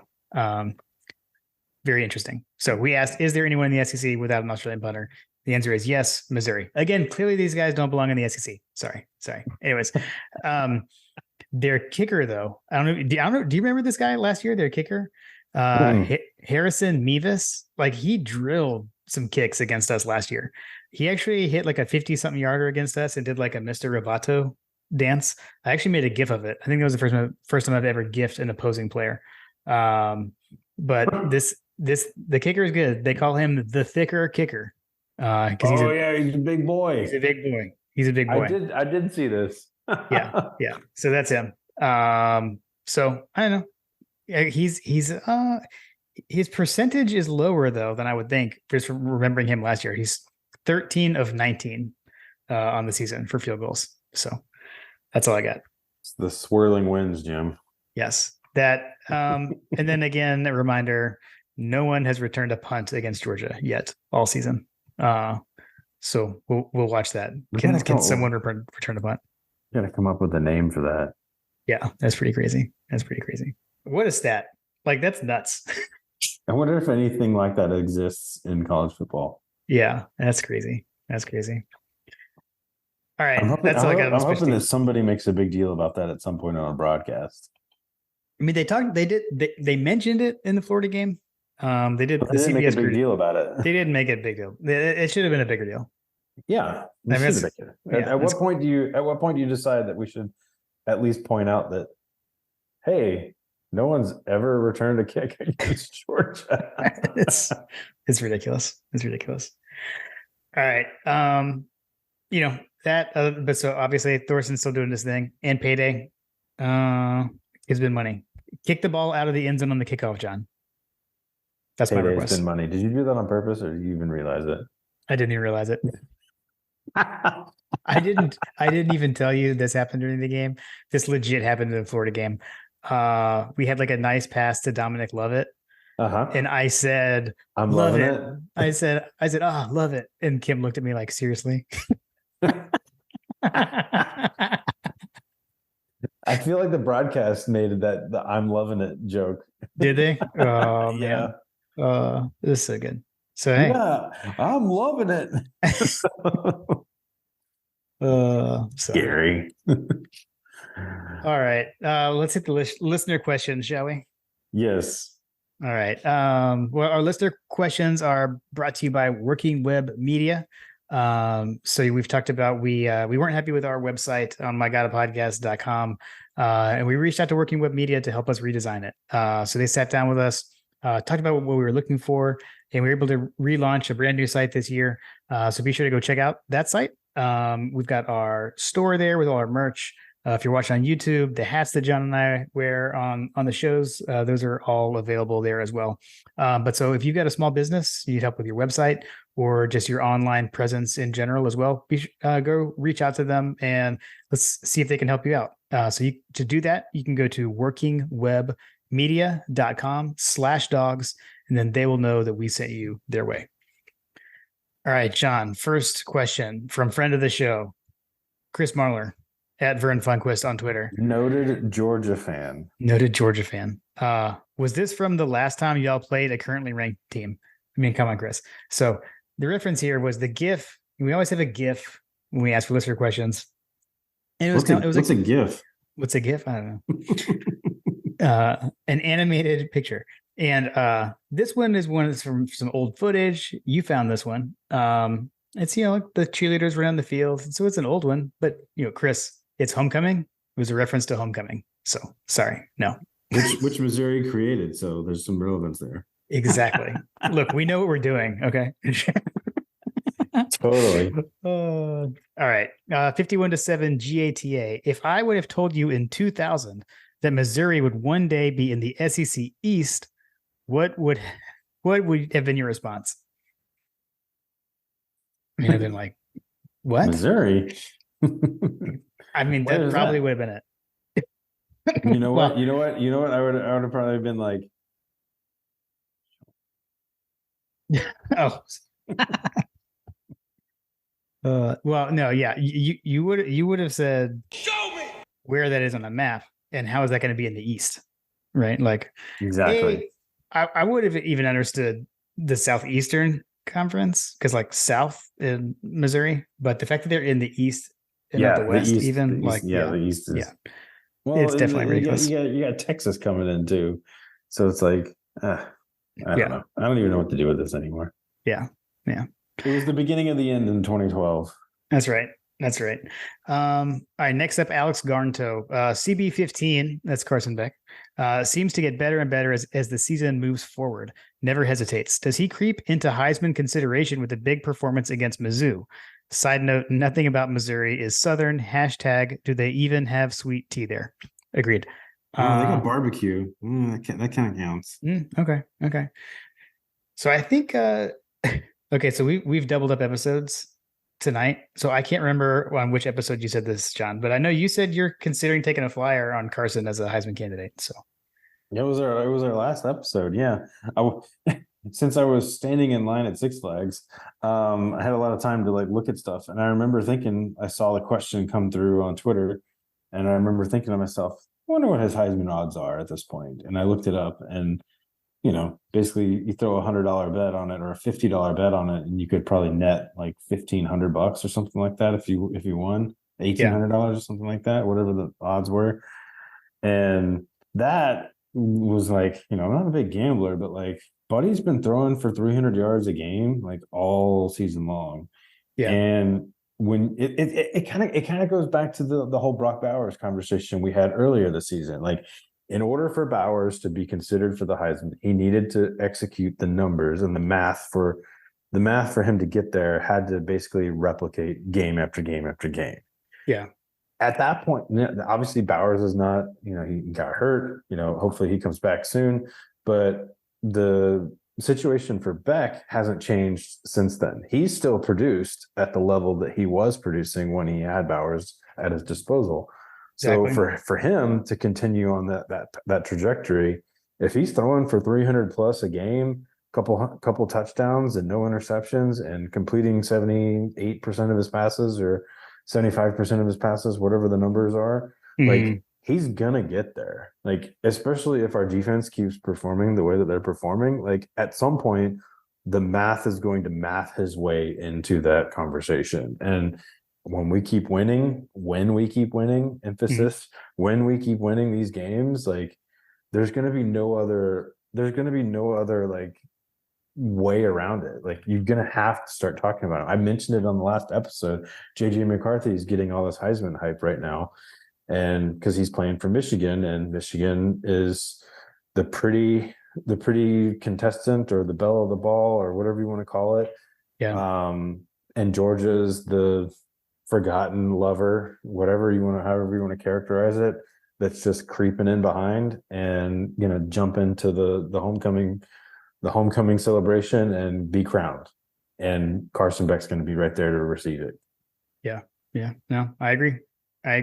very interesting. So we asked, is there anyone in the SEC without an Australian punter? The answer is yes, Missouri. Again, clearly these guys don't belong in the SEC. Sorry. Anyways, their kicker though, I don't know. Do you remember this guy last year? Their kicker, Harrison Mevis. Like he drilled some kicks against us last year. He actually hit like a 50-something yarder against us and did like a Mr. Roboto dance. I actually made a GIF of it. I think that was the first time I've ever gifted an opposing player. But the kicker is good. They call him the thicker kicker. He's a big boy. He's a big boy. I did see this. yeah. So that's him. So I don't know. His percentage is lower though than I would think. Just remembering him last year, he's 13 of 19 on the season for field goals. So that's all I got. It's the swirling winds, Jim. Yes, that. And then again, a reminder: no one has returned a punt against Georgia yet all season. So we'll watch that. Can someone return a punt? You got to come up with a name for that. Yeah, that's pretty crazy. What a stat! Like that's nuts. I wonder if anything like that exists in college football. Yeah, that's crazy. All right, I'm hoping that somebody makes a big deal about that at some point on a broadcast. I mean, they mentioned it in the Florida game. They did. They didn't make a big deal about it. They didn't make it a big deal. It should have been a bigger deal. Yeah. At what point do you decide that we should at least point out that, hey, no one's ever returned a kick against Georgia? It's ridiculous. All right. But so obviously Thorson's still doing this thing, and Payday has been money. Kick the ball out of the end zone on the kickoff, John. That's my request. Been money. Did you do that on purpose, or did you even realize it? I didn't even realize it. I didn't even tell you this happened during the game. This legit happened in the Florida game. We had like a nice pass to Dominic Lovett. And I said, I'm loving it. I said, love it. And Kim looked at me like, seriously? I feel like the broadcast made the I'm loving it joke. Did they? Oh, yeah. Man. This is so good. So, hey. Yeah, I'm loving it. Scary. All right. Let's hit the listener questions, shall we? Yes. All right. Well, our listener questions are brought to you by Working Web Media. So we've talked about we weren't happy with our website on mygodapodcast.com, and we reached out to Working Web Media to help us redesign it. So they sat down with us, talked about what we were looking for, and we were able to relaunch a brand new site this year. So be sure to go check out that site. We've got our store there with all our merch. If you're watching on YouTube, the hats that John and I wear on the shows, those are all available there as well. But so if you've got a small business, you need help with your website or just your online presence in general as well, go reach out to them and let's see if they can help you out. To do that, you can go to workingwebmedia.com/dogs, and then they will know that we sent you their way. All right, John, first question from friend of the show, Chris Marler at Vern Funquist on Twitter. Noted Georgia fan. Was this from the last time y'all played a currently ranked team? I mean, come on, Chris. So the reference here was the GIF. We always have a GIF when we ask for listener questions. And what's a GIF? What's a GIF? I don't know. An animated picture. And this one is from some old footage. You found this one. It's, the cheerleaders were on the field. So it's an old one. But, Chris, it's Homecoming. It was a reference to Homecoming. So sorry. No. Which Missouri created. So there's some relevance there. Exactly. Look, we know what we're doing. Okay. Totally. All right. 51-7 GATA. If I would have told you in 2000 that Missouri would one day be in the SEC East, what would have been your response? I mean, I've been like, What? Missouri. I mean, Where that is probably that? would have been You it. know what? Well, You know what? You know what? I would have probably been like, oh, well, no, yeah, you would have said where that is on a map, and how is that going to be in the east, right? Like, exactly. a, I would have even understood the southeastern conference because like south in Missouri, but the fact that they're in the east and not the Yeah, west, the even East. like, Yeah, yeah, the East yeah, is. Well, it's definitely ridiculous. you got Texas coming in too, so it's like, I don't Yeah, know. I don't even know what to do with this anymore. yeah, yeah. It was the beginning of the end in 2012. That's right. That's right. All right. Next up, Alex Garnto, CB15. That's Carson Beck. Seems to get better and better as the season moves forward. Never hesitates. Does he creep into Heisman consideration with a big performance against Mizzou? Side note: nothing about Missouri is Southern. Hashtag. Do they even have sweet tea there? Agreed. Oh, they got barbecue. That kind of counts. Okay. Okay. So I think. Okay. So we've doubled up episodes tonight. So I can't remember on which episode you said this, John, but I know you said you're considering taking a flyer on Carson as a Heisman candidate. So It was our last episode. Yeah, since I was standing in line at Six Flags, I had a lot of time to like look at stuff, and I remember thinking I saw the question come through on Twitter, and I remember thinking to myself, I wonder what his Heisman odds are at this point. And I looked it up, and basically you throw $100 bet on it or a $50 bet on it, and you could probably net like $1,500 or something like that if you won yeah. $1,800 or something like that, whatever the odds were. And that was like, I'm not a big gambler, but like Buddy's been throwing for 300 yards a game like all season long. Yeah. And when it kind of goes back to the whole Brock Bowers conversation we had earlier this season. Like, in order for Bowers to be considered for the Heisman, he needed to execute the numbers, and the math for him to get there had to basically replicate game after game after game. Yeah. At that point, obviously Bowers is not, he got hurt, hopefully he comes back soon, but the situation for Beck hasn't changed since then. He's still produced at the level that he was producing when he had Bowers at his disposal. So Exactly. for him to continue on that trajectory, if he's throwing for 300 plus a game, couple touchdowns and no interceptions, and completing 78% of his passes or 75% of his passes, whatever the numbers are, like he's gonna get there. Like, especially if our defense keeps performing the way that they're performing, like at some point the math is going to math his way into that conversation. And when we keep winning, emphasis, when we keep winning these games, like there's going to be no other like way around it. Like, you're going to have to start talking about it. I mentioned it on the last episode. JJ McCarthy is getting all this Heisman hype right now, and because he's playing for Michigan, and Michigan is the pretty contestant, or the belle of the ball, or whatever you want to call it. Yeah. And Georgia's the forgotten lover, however you want to characterize it, that's just creeping in behind and jump into the homecoming celebration and be crowned. And Carson Beck's going to be right there to receive it. Yeah. Yeah. No, I agree. I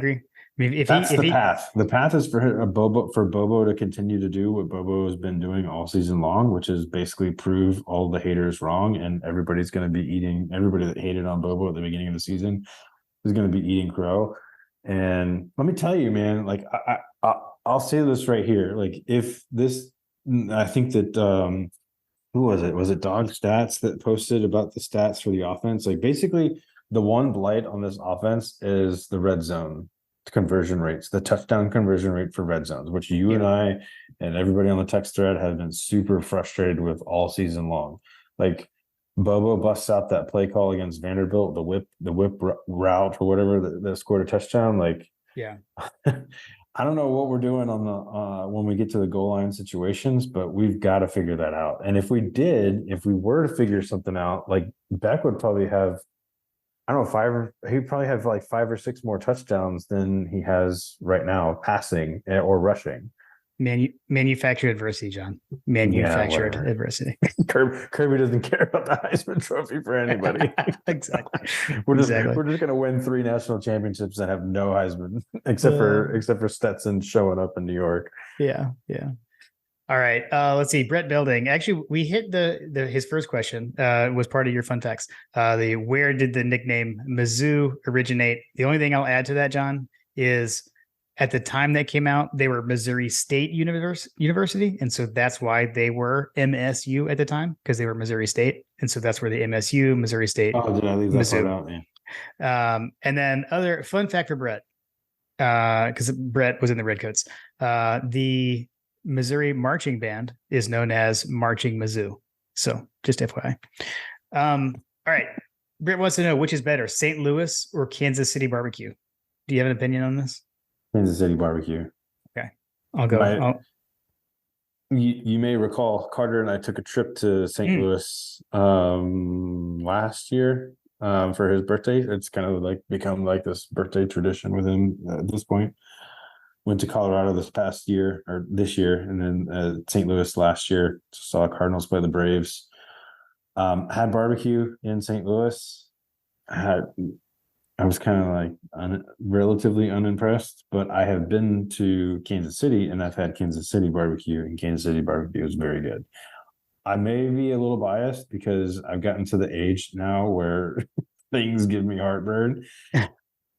mean, That's the path. The path is for Bobo to continue to do what Bobo has been doing all season long, which is basically prove all the haters wrong, and everybody's going to be eating. Everybody that hated on Bobo at the beginning of the season is going to be eating crow. And let me tell you, man, like I'll say this right here. Like, if this, I think that who was it? Was it Dog Stats that posted about the stats for the offense? Like, basically, the one blight on this offense is the red zone conversion rates, the touchdown conversion rate for red zones, which you and I and everybody on the text thread have been super frustrated with all season long. Like, Bobo busts out that play call against Vanderbilt, the whip route or whatever that scored a touchdown. Like, Yeah. I don't know what we're doing on the when we get to the goal line situations, but we've got to figure that out. And if we were to figure something out, like Beck would probably have, I don't know, he'd probably have like 5 or 6 more touchdowns than he has right now, passing or rushing. Manufactured adversity, John. Yeah, Manufactured whatever. adversity. Kirby doesn't care about the Heisman Trophy for anybody. Exactly. we're just Exactly. gonna win 3 national championships and have no Heisman except for Stetson showing up in New York. Yeah. All right. Let's see. Brett Building. Actually, we hit his first question. Was part of your fun facts. Where did the nickname Mizzou originate? The only thing I'll add to that, John, is at the time that came out, they were Missouri State University, and so that's why they were MSU at the time, because they were Missouri State, and so that's where the MSU, Missouri State. Oh, did I leave that part out? Yeah. And then other fun fact for Brett, because Brett was in the Redcoats. The Missouri marching band is known as Marching Mizzou. So just FYI. All right. Britt wants to know which is better, St. Louis or Kansas City barbecue. Do you have an opinion on this? Kansas City barbecue. Okay. I'll go. You may recall Carter and I took a trip to St. Louis last year for his birthday. It's kind of like become like this birthday tradition with him at this point. Went to Colorado this year, and then St. Louis last year. Saw Cardinals play the Braves. Had barbecue in St. Louis. I was kind of like relatively unimpressed, but I have been to Kansas City and I've had Kansas City barbecue, and Kansas City barbecue is very good. I may be a little biased because I've gotten to the age now where things give me heartburn.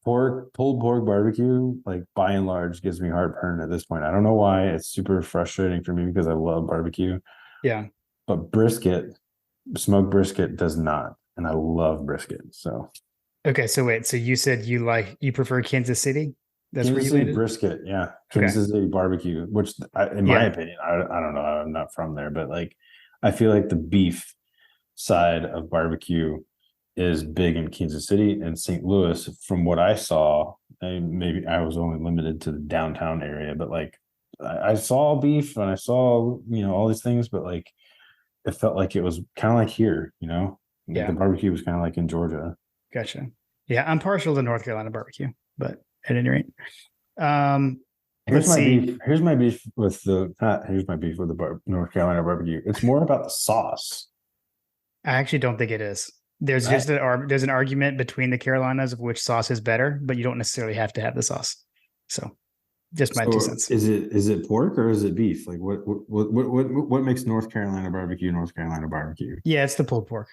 Pulled pork barbecue, like by and large, gives me heartburn at this point. I don't know why. It's super frustrating for me because I love barbecue. Yeah. But smoked brisket does not. And I love brisket. So okay, so wait. So you said you prefer Kansas City? That's Kansas City brisket, yeah. Kansas City barbecue, which in my opinion, I don't know. I'm not from there, but like I feel like the beef side of barbecue is big in Kansas City and St. Louis. From what I saw, and maybe I was only limited to the downtown area, but like I saw beef and I saw, all these things, but like it felt like it was kind of like here, Yeah. The barbecue was kind of like in Georgia. Gotcha. Yeah, I'm partial to North Carolina barbecue, but at any rate, here's my beef with the North Carolina barbecue. It's more about the sauce. I actually don't think it is. There's just there's an argument between the Carolinas of which sauce is better, but you don't necessarily have to have the sauce. So, just my 2 cents. Is it pork or is it beef? Like what makes North Carolina barbecue? Yeah, it's the pulled pork.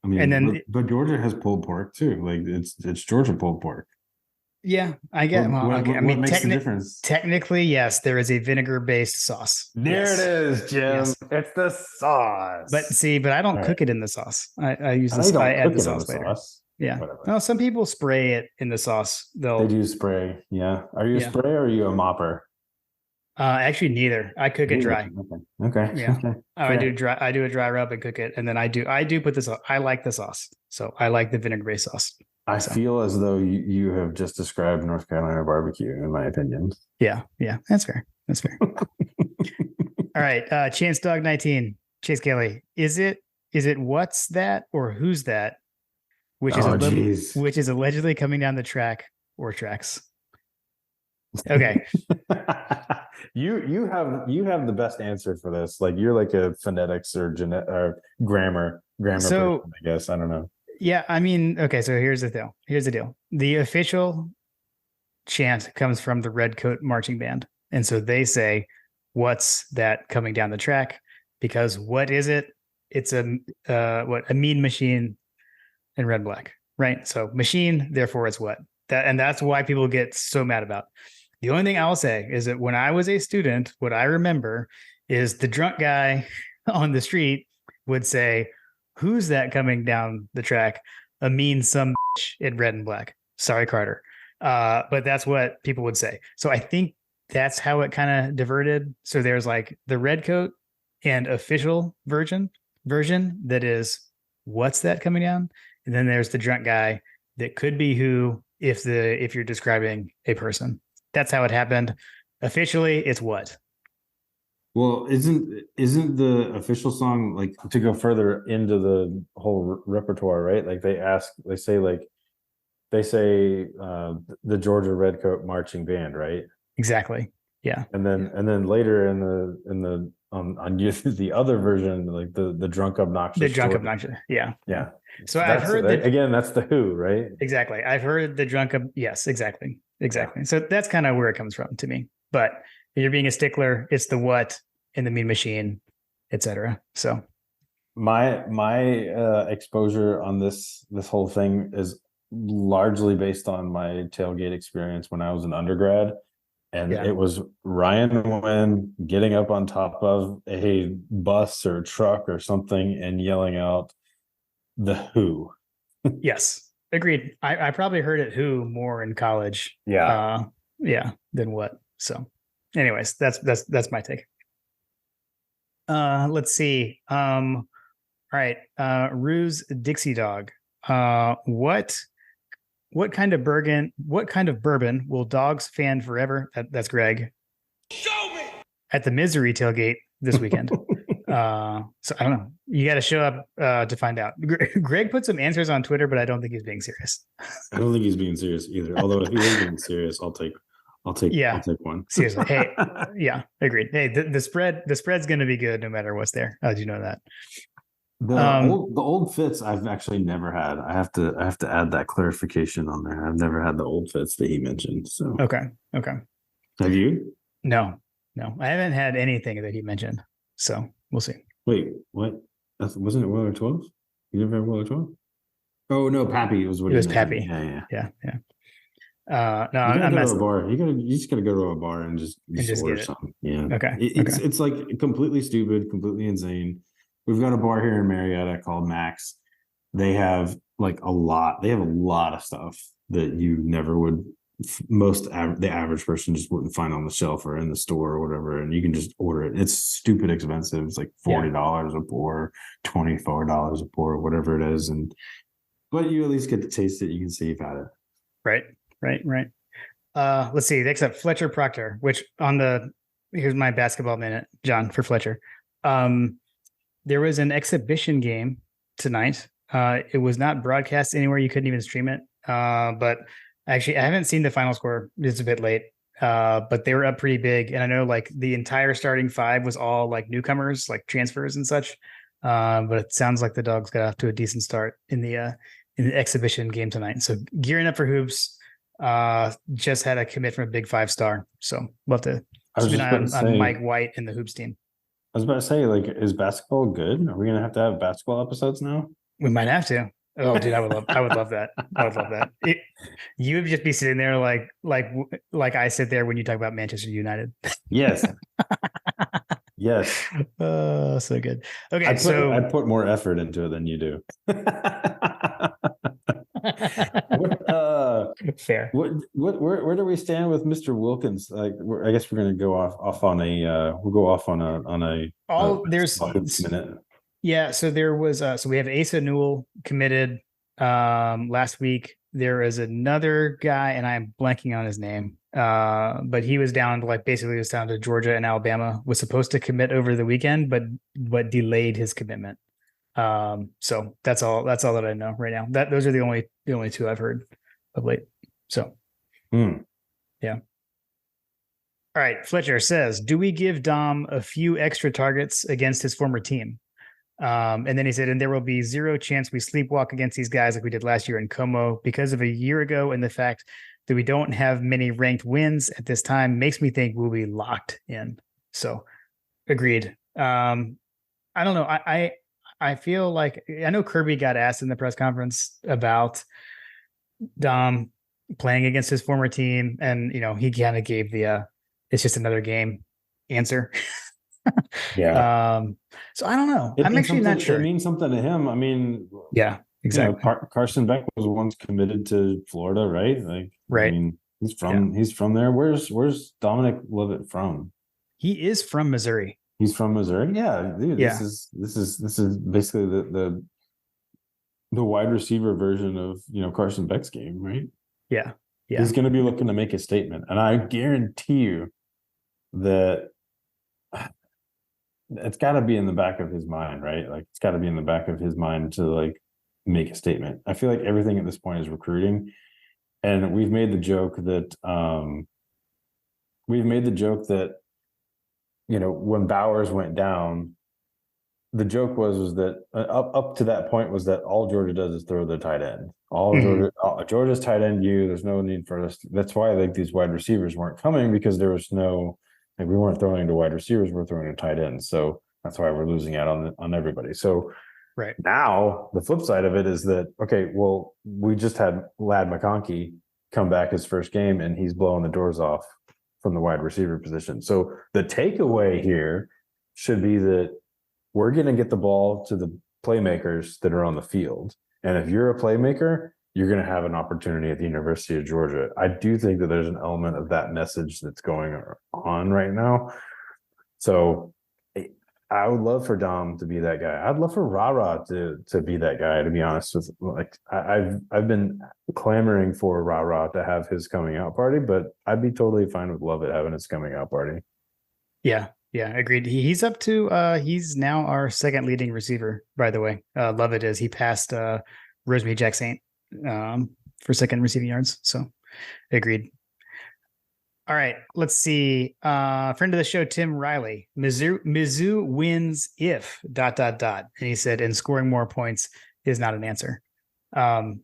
I mean, and then but Georgia has pulled pork too. Like it's Georgia pulled pork. Yeah, I get. What makes the difference? Technically, yes, there is a vinegar-based sauce. There it is, Jim. Yes. It's the sauce. But I don't cook it in the sauce. I use this. I add the sauce later. Yeah. Whatever. No, some people spray it in the sauce. They do spray. Yeah. Are you a sprayer or are you a mopper? Actually, neither. I cook it dry. Okay. Yeah. Okay. I do dry. I do a dry rub and cook it, and then I do put this. I like the sauce, so I like the vinegar-based sauce. I feel as though you have just described North Carolina barbecue, in my opinion. Yeah, that's fair. All right, Chance Dog 19, Chase Kelly. Is it what's that or who's that? Which is allegedly coming down the track or tracks. Okay. You have the best answer for this. Like you're like a phonetics or grammar person, I guess. I don't know. Yeah, I mean, okay, so here's the deal. The official chant comes from the Redcoat Marching Band. And so they say, what's that coming down the track? Because what is it? It's a mean machine in red and black, right? So machine, therefore it's what? That's why people get so mad about. The only thing I'll say is that when I was a student, what I remember is the drunk guy on the street would say, who's that coming down the track? A mean some bitch in red and black. Sorry, Carter. But that's what people would say. So I think that's how it kind of diverted. So there's like the Redcoat and official version that is what's that coming down? And then there's the drunk guy that could be who if you're describing a person. That's how it happened. Officially, it's what? Well, isn't the official song, like, to go further into the whole repertoire, right? Like they say the Georgia Redcoat Marching Band, right? Exactly. Yeah. And then later in the on the other version, like the drunk The obnoxious drunk George. obnoxious. Yeah. Yeah. So So I've that's heard that again, that's the Who, right? exactly. I've heard the yes, exactly. Yeah. Exactly. So that's kind of where it comes from to me. But if you're being a stickler, it's the what in the Mean Machine, etc. So My exposure on this whole thing is largely based on my tailgate experience when I was an undergrad. And yeah. it was Ryan Wynn getting up on top of a bus or truck or something and yelling out the Who. Yes. Agreed. I probably heard it who more in college. Yeah. Yeah, than what. So anyways, that's my take. Let's see. All right. Ruse Dixie Dog. What kind of bourbon will dogs fan forever? That's Greg. Show me at the Misery tailgate this weekend. So I don't know. You got to show up to find out. Greg put some answers on Twitter, but I don't think he's being serious. I don't think he's being serious either. Although if he is being serious, I'll take one. Seriously. Hey, yeah, agreed. Hey, the spread's going to be good no matter what's there. How'd you know that? The old Fitz I've actually never had. I have to add that clarification on there. I've never had the old Fitz that he mentioned. So okay. Have you? No, I haven't had anything that he mentioned. So we'll see. Wait, what? Wasn't it Weller 12? You never had Weller 12? Oh no, Pappy was what it was mentioned. Pappy. Yeah. No, I'm not. To a bar. You just gotta go to a bar and just order something. Yeah. Okay. It's like completely stupid, completely insane. We've got a bar here in Marietta called Max. They have a lot of stuff that you never would. The average person just wouldn't find on the shelf or in the store or whatever, and you can just order it. It's stupid expensive. It's like $40 a pour, $24 a pour, whatever it is, but you at least get to taste it. You can see you've had it. Right. Let's see. Next up, Fletcher Proctor. Which here's my basketball minute, John, for Fletcher. There was an exhibition game tonight. It was not broadcast anywhere. You couldn't even stream it. But actually, I haven't seen the final score. It's a bit late. But they were up pretty big. And I know the entire starting five was all newcomers, transfers and such. But it sounds like the Dogs got off to a decent start in the exhibition game tonight. So gearing up for hoops. Just had a commit from a big 5-star. So we'll have to keep an eye on Mike White and the hoops team. I was about to say, is basketball good? Are we gonna have to have basketball episodes now? We might have to. Oh, dude, I would love that. I would love that. You would just be sitting there like I sit there when you talk about Manchester United. Yes. Yes. So good. Okay, I put more effort into it than you do. Fair. Where do we stand with Mr. Wilkins? I guess we're going to go off on a we'll go off on a there's minute. Yeah, so there was so we have Asa Newell committed last week. There is another guy, and I'm blanking on his name. But he was down to basically was down to Georgia and Alabama. Was supposed to commit over the weekend, but delayed his commitment. So that's all that I know right now. Those are the only two I've heard of late. So yeah. All right. Fletcher says, do we give Dom a few extra targets against his former team? And then he said, and there will be zero chance we sleepwalk against these guys like we did last year in Como because of a year ago, and the fact that we don't have many ranked wins at this time makes me think we'll be locked in. So agreed. I don't know. I feel like I know Kirby got asked in the press conference about Dom playing against his former team, and he kind of gave the it's just another game answer. Yeah. So I don't know. I'm actually not sure. It means something to him. I mean, yeah, exactly. Carson Beck was once committed to Florida, right? Right. I mean, he's from there. Where's Dominic Lovett from? He is from Missouri. He's from Missouri. Yeah, dude. Yeah. This is basically the wide receiver version of Carson Beck's game, right? Yeah. He's going to be looking to make a statement, and I guarantee you that it's got to be in the back of his mind, right? It's got to be in the back of his mind to make a statement. I feel like everything at this point is recruiting, and we've made the joke that we've made the joke that, when Bowers went down, the joke was that up to that point was that all Georgia does is throw the tight end. Georgia's tight end. There's no need for us. That's why these wide receivers weren't coming, because there was no, we weren't throwing to wide receivers. We're throwing to tight ends. So that's why we're losing out on everybody. So right now the flip side of it is that, okay, well, we just had Ladd McConkey come back his first game and he's blowing the doors off from the wide receiver position. So the takeaway here should be that we're going to get the ball to the playmakers that are on the field. And if you're a playmaker, you're going to have an opportunity at the University of Georgia. I do think that there's an element of that message that's going on right now. So I would love for Dom to be that guy. I'd love for Rara to be that guy, to be honest with, like, I've been clamoring for Rara to have his coming out party, but I'd be totally fine with Lovett having his coming out party. Yeah, agreed. He's up to he's now our second leading receiver, by the way. Lovett is. He passed Rosemary Jack Saint for second receiving yards. So agreed. All right, let's see. Friend of the show, Tim Riley. Mizzou wins if ... And he said, and scoring more points is not an answer. I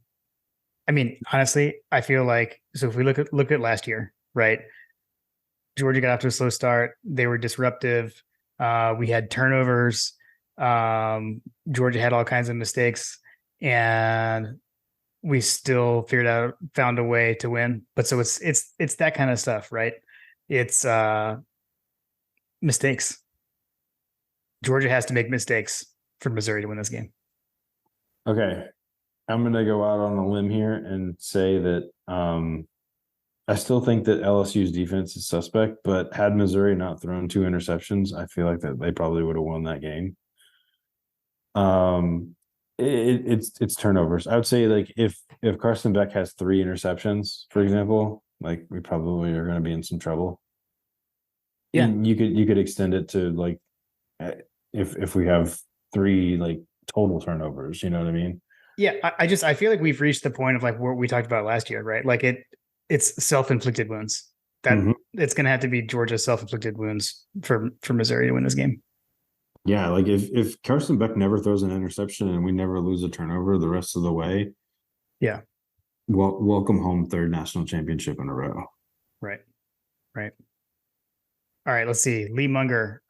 mean, honestly, I feel like, so if we look at last year, right? Georgia got off to a slow start. They were disruptive. We had turnovers. Georgia had all kinds of mistakes, and we still found a way to win. But so it's that kind of stuff, right? It's mistakes. Georgia has to make mistakes for Missouri to win this game. Okay. I'm going to go out on a limb here and say that I still think that LSU's defense is suspect, but had Missouri not thrown 2 interceptions, I feel like that they probably would have won that game. It's turnovers. I would say, like, if Carson Beck has 3 interceptions, for example, like, we probably are going to be in some trouble. Yeah, you could extend it to, like, if we have 3 like total turnovers, you know what I mean? Yeah, I feel like we've reached the point of, like, what we talked about last year, right? Like, it's self-inflicted wounds. That it's going to have to be Georgia's self-inflicted wounds for Missouri to win this game. Yeah, like if Carson Beck never throws an interception and we never lose a turnover the rest of the way, yeah, welcome home, 3rd national championship in a row. Right. All right, let's see. Lee Munger.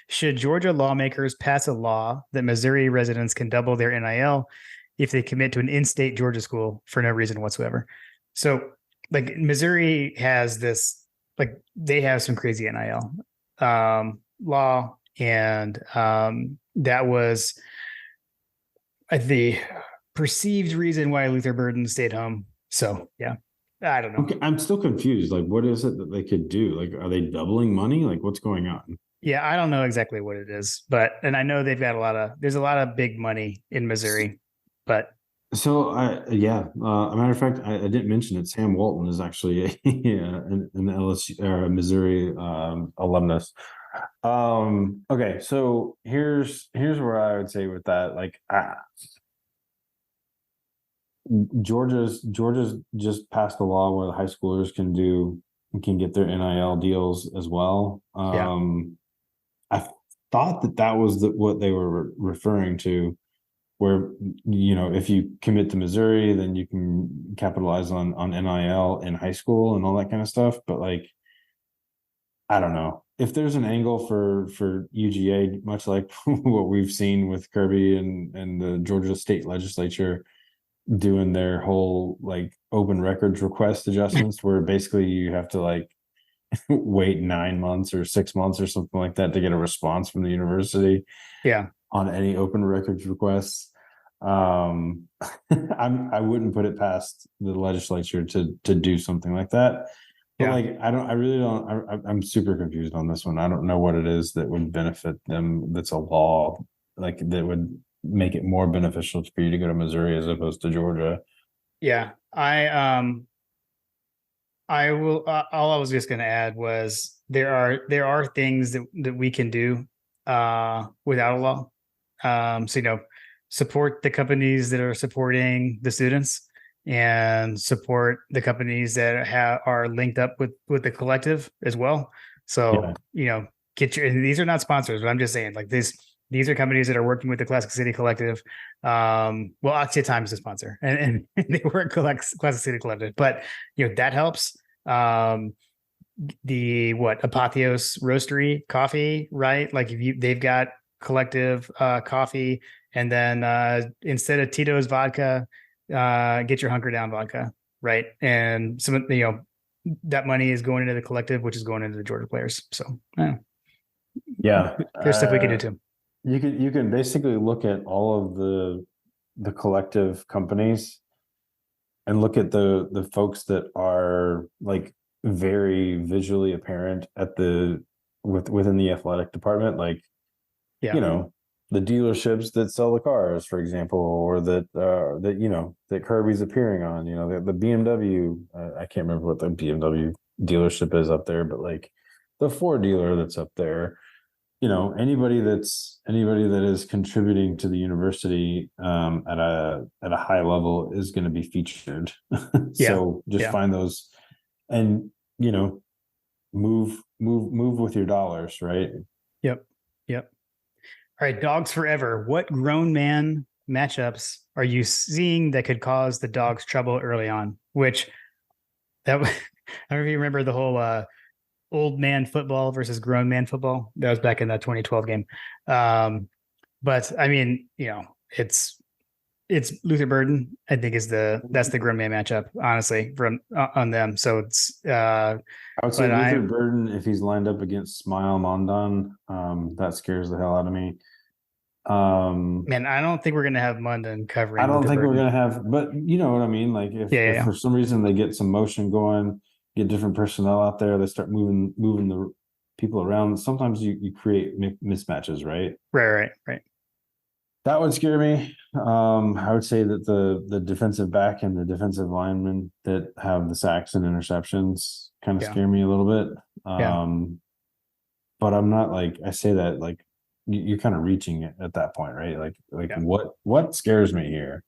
Should Georgia lawmakers pass a law that Missouri residents can double their NIL if they commit to an in-state Georgia school for no reason whatsoever? So, like, Missouri has this, like, they have some crazy NIL law, and that was the perceived reason why Luther Burden stayed home. So, yeah. I don't know. Okay, I'm still confused. Like, what is it that they could do? Like, are they doubling money? Like, what's going on? Yeah, I don't know exactly what it is, and I know they've got there's a lot of big money in Missouri, but. So, a matter of fact, I didn't mention it. Sam Walton is actually an LSU or a Missouri alumnus. Okay, so here's where I would say with that, like, Georgia's just passed a law where the high schoolers can get their NIL deals as well. I thought that was what they were referring to, where, if you commit to Missouri, then you can capitalize on NIL in high school and all that kind of stuff. But, like, I don't know if there's an angle for UGA, much like what we've seen with Kirby and the Georgia State Legislature doing their whole, like, open records request adjustments, where basically you have to, like, wait 9 months or 6 months or something like that to get a response from the university. Yeah. On any open records requests. I wouldn't put it past the legislature to do something like that. But, like, I'm super confused on this one. I don't know what it is that would benefit them. That's a law, like, that would make it more beneficial for you to go to Missouri as opposed to Georgia. Yeah, I will. All I was just going to add was there are things that we can do without a law. So, support the companies that are supporting the students. and support the companies that are linked up with the collective as well. So, these are not sponsors, but I'm just saying, like, these are companies that are working with the Classic City Collective. Oxia Time is a sponsor, and they work Classic City Collective, but that helps. The Apotheos Roastery coffee, right? Like they've got collective coffee, and then instead of Tito's vodka, get your Hunker Down vodka, right? And some that money is going into the collective, which is going into the Georgia players. So there's stuff we can do too. You can basically look at all of the collective companies and look at the folks that are like very visually apparent within the athletic department, like the dealerships that sell the cars, for example, or that Kirby's appearing on, the BMW, I can't remember what the BMW dealership is up there, but like the Ford dealer that's up there, anybody that is contributing to the university at a high level is going to be featured. So just find those and move with your dollars, right? Yep. All right, Dogs Forever. What grown man matchups are you seeing that could cause the Dogs trouble early on? Which I don't know if you remember the whole old man football versus grown man football. That was back in that 2012 game. But I mean, it's Luther Burden, I think, that's the grown man matchup, honestly, from on them. So it's I would say Luther Burden, if he's lined up against Smile Mondon, that scares the hell out of me. Man, I don't think we're gonna have Mondon covering. I don't think we're gonna have, but you know what I mean? Like if for some reason they get some motion going, get different personnel out there, they start moving the people around. Sometimes you create mismatches, right? Right. That would scare me. I would say that the defensive back and the defensive linemen that have the sacks and interceptions kind of scare me a little bit. But I'm not like, I say that like you're kind of reaching it at that point, right? What scares me here?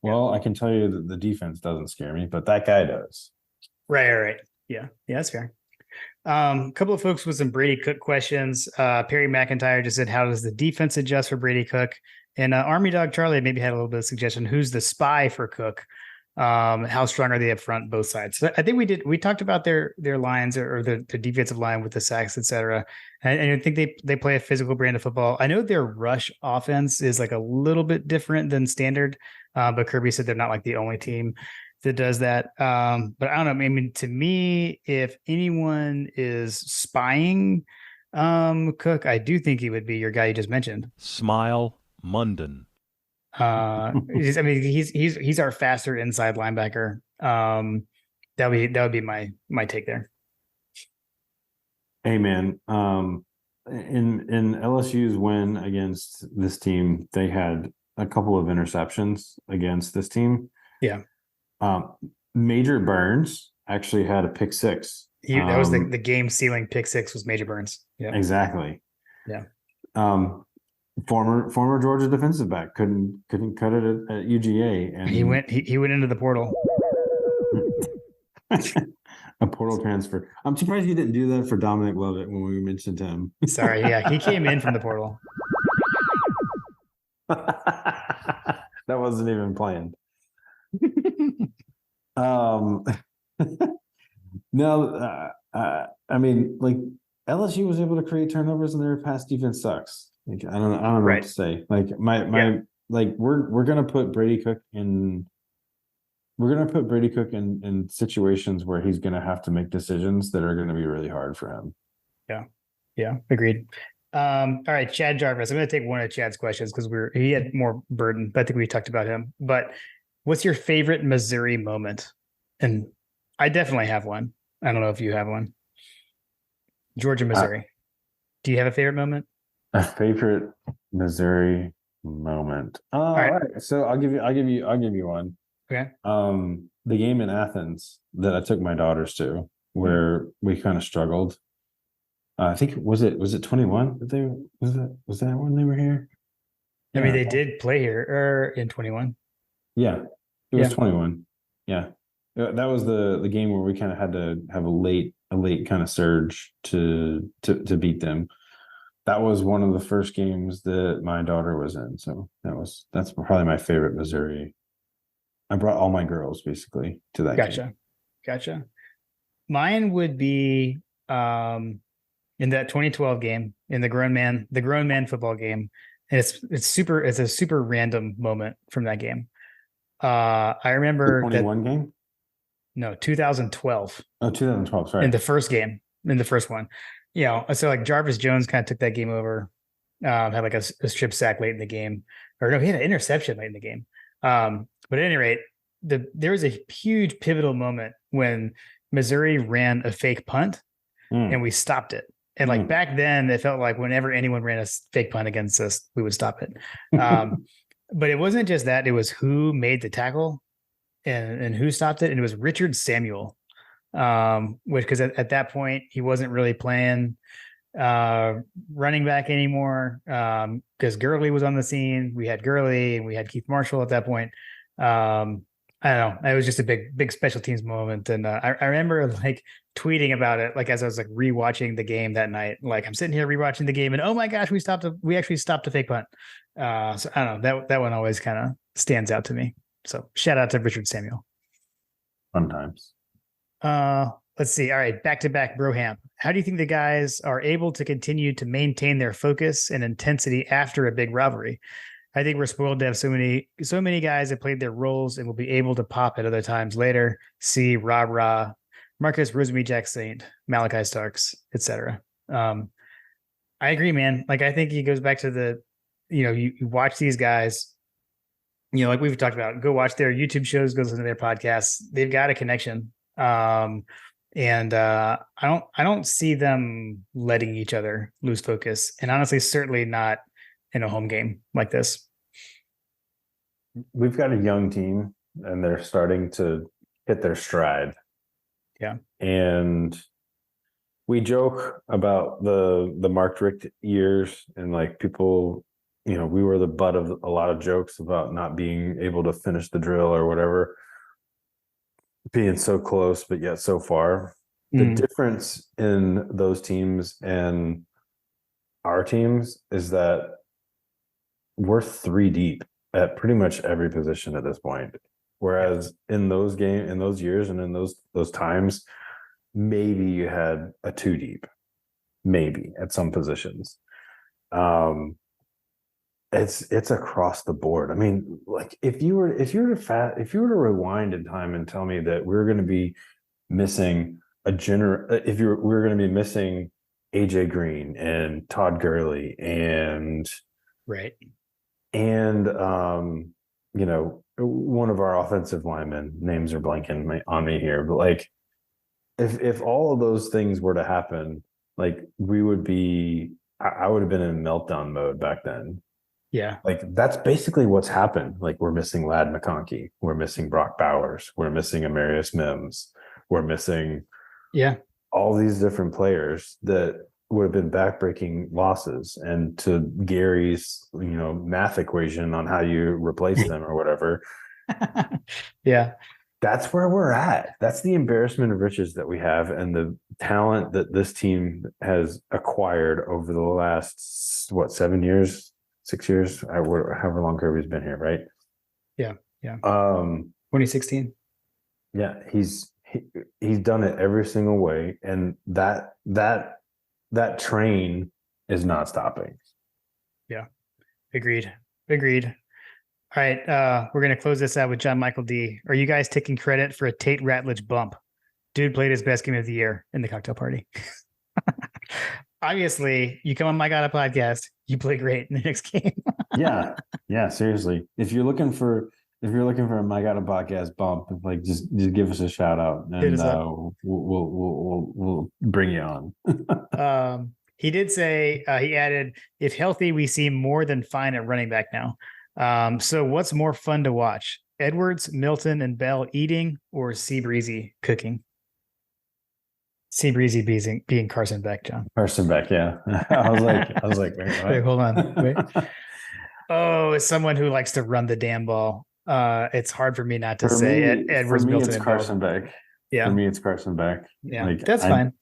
Well, I can tell you that the defense doesn't scare me, but that guy does. Right. Yeah, that's fair. A couple of folks with some Brady Cook questions. Perry McIntyre just said, how does the defense adjust for Brady Cook? And Army Dog Charlie maybe had a little bit of suggestion. Who's the spy for Cook? How strong are they up front, both sides? So I think we talked about their lines or the defensive line with the sacks, et cetera. And I think they play a physical brand of football. I know their rush offense is like a little bit different than standard, but Kirby said they're not like the only team that does that. But I don't know. I mean, to me, if anyone is spying Cook, I do think he would be your guy you just mentioned. Smile Mondon. He's our faster inside linebacker. That would be my take there. Hey man, in LSU's win against this team, they had a couple of interceptions against this team. Yeah. Major Burns actually had a pick six. That was the game sealing pick six was Major Burns. Yeah. Exactly. Yeah. Former Georgia defensive back couldn't cut it at UGA, and he went into the portal. A portal transfer. I'm surprised you didn't do that for Dominic Lovett when we mentioned him. Sorry, yeah, he came in from the portal. That wasn't even planned. No, I mean, like LSU was able to create turnovers, and their pass defense sucks. Like, I don't know what to say. Like we're gonna put Brady Cook in. We're gonna put Brady Cook in situations where he's gonna have to make decisions that are gonna be really hard for him. Yeah, agreed. All right, Chad Jarvis. I'm gonna take one of Chad's questions because he had more burden, but I think we talked about him. But what's your favorite Missouri moment? And I definitely have one. I don't know if you have one. Georgia, Missouri. Do you have a favorite moment? A favorite Missouri moment. All right. So I'll give you one. Okay. The game in Athens that I took my daughters to, where we kind of struggled. I think was it 21 that they was that when they were here? I mean, they did play here in 21. Yeah, it was 21. Yeah. That was the game where we kind of had to have a late kind of surge to beat them. That was one of the first games that my daughter was in. So that's probably my favorite Missouri. I brought all my girls basically to that game. Gotcha. Mine would be in that 2012 game, in the grown man football game. And it's a super random moment from that game. I remember the 21 game? No, 2012. Oh, 2012, sorry. In the first game, in the first one. So like Jarvis Jones kind of took that game over, had like a strip sack late in the game. Or no, he had an interception late in the game. But at any rate, there was a huge pivotal moment when Missouri ran a fake punt and we stopped it. And like back then, it felt like whenever anyone ran a fake punt against us, we would stop it. But it wasn't just that; it was who made the tackle and who stopped it. And it was Richard Samuel, which because at that point he wasn't really playing running back anymore because Gurley was on the scene. We had Gurley and we had Keith Marshall at that point. I don't know. It was just a big special teams moment. And I remember like tweeting about it, like as I was like rewatching the game that night, like I'm sitting here rewatching the game and oh my gosh, we actually stopped a fake punt. So I don't know, that one always kind of stands out to me. So shout out to Richard Samuel. Fun times. Let's see. All right. Back to back Broham. How do you think the guys are able to continue to maintain their focus and intensity after a big rivalry? I think we're spoiled to have so many guys that played their roles and will be able to pop at other times later. See Rob Ra, Marcus Rosemy-Jacksaint, Malachi Starks, etc. I agree, man. Like I think he goes back to you watch these guys, like we've talked about, go watch their YouTube shows, go listen to their podcasts. They've got a connection. And I don't see them letting each other lose focus. And honestly, certainly not in a home game like this. We've got a young team and they're starting to hit their stride. Yeah. And we joke about the Mark Richt years and like people, we were the butt of a lot of jokes about not being able to finish the drill or whatever, being so close, but yet so far. The difference in those teams and our teams is that we're 3 deep at pretty much every position at this point. Whereas in those years and in those times, maybe you had a 2 deep, maybe at some positions. It's across the board. I mean, like if you were to rewind in time and tell me that we're going to be missing we're going to be missing AJ Green and Todd Gurley and right. And, one of our offensive linemen, names are blanking on me here, but like, if all of those things were to happen, like I would have been in meltdown mode back then. Yeah. Like that's basically what's happened. Like we're missing Ladd McConkey. We're missing Brock Bowers. We're missing Amarius Mims. We're missing all these different players that would have been backbreaking losses. And to Gary's, math equation on how you replace them or whatever. Yeah. That's where we're at. That's the embarrassment of riches that we have and the talent that this team has acquired over the last, 7 years, 6 years, however long Kirby's been here, right? Yeah. 2016. Yeah. He's done it every single way. And that train is not stopping. Yeah. Agreed. All right. We're going to close this out with John Michael D. Are you guys taking credit for a Tate Ratledge bump? Dude played his best game of the year in the cocktail party. Obviously, you come on My God a Podcast, you play great in the next game. Yeah. Seriously. If you're looking for a My God a Podcast bump, like just give us a shout out and we'll bring you on. He did say he added, if healthy, we seem more than fine at running back now. So what's more fun to watch? Edwards, Milton, and Bell eating or Seabreezy cooking? Seabreezy being Carson Beck, John. Carson Beck, yeah. I was like, wait, hold on. Wait. Oh, it's someone who likes to run the damn ball. It's hard for me not to say Edwards, for me, Milton, it's and Bell. Carson Beck. Yeah. For me, it's Carson Beck. Yeah, Like that's fine.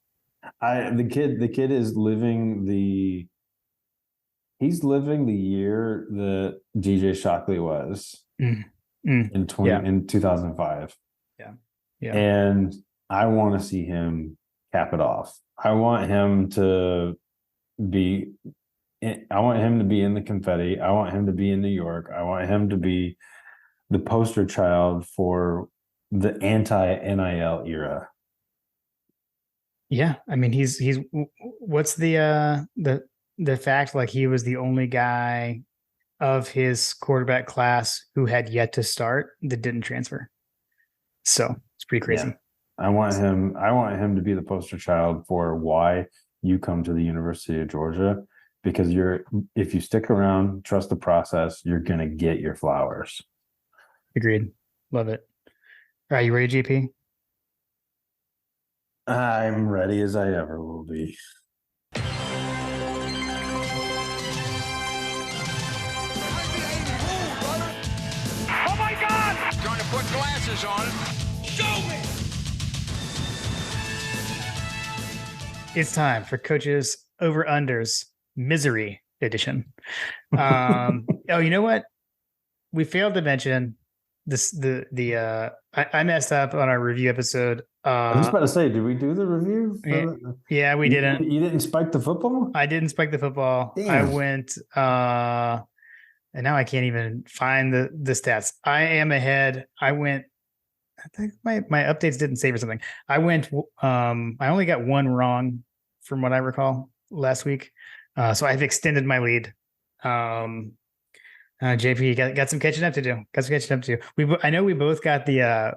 The kid is living he's living the year that DJ Shockley was in 2005. Yeah. Yeah. And I want to see him cap it off. I want him to be in the confetti. I want him to be in New York. I want him to be the poster child for the anti-NIL era. Yeah, I mean he's what's the fact, like he was the only guy of his quarterback class who had yet to start that didn't transfer. So it's pretty crazy. Yeah. I want him to be the poster child for why you come to the University of Georgia, because if you stick around, trust the process, you're gonna get your flowers. Agreed. Love it. All right, you ready, GP? I'm ready as I ever will be. Oh my God! Trying to put glasses on. Show me! It's time for Coach's Over-Unders Misery Edition. Oh, you know what? We failed to mention this. I messed up on our review episode. I was about to say, did we do the review? Yeah, we didn't. You didn't spike the football? I didn't spike the football. Damn. I went, and now I can't even find the stats. I am ahead. I went. I think my updates didn't save or something. I went. I only got one wrong, from what I recall last week. So I've extended my lead. JP got some catching up to do. I know we both got the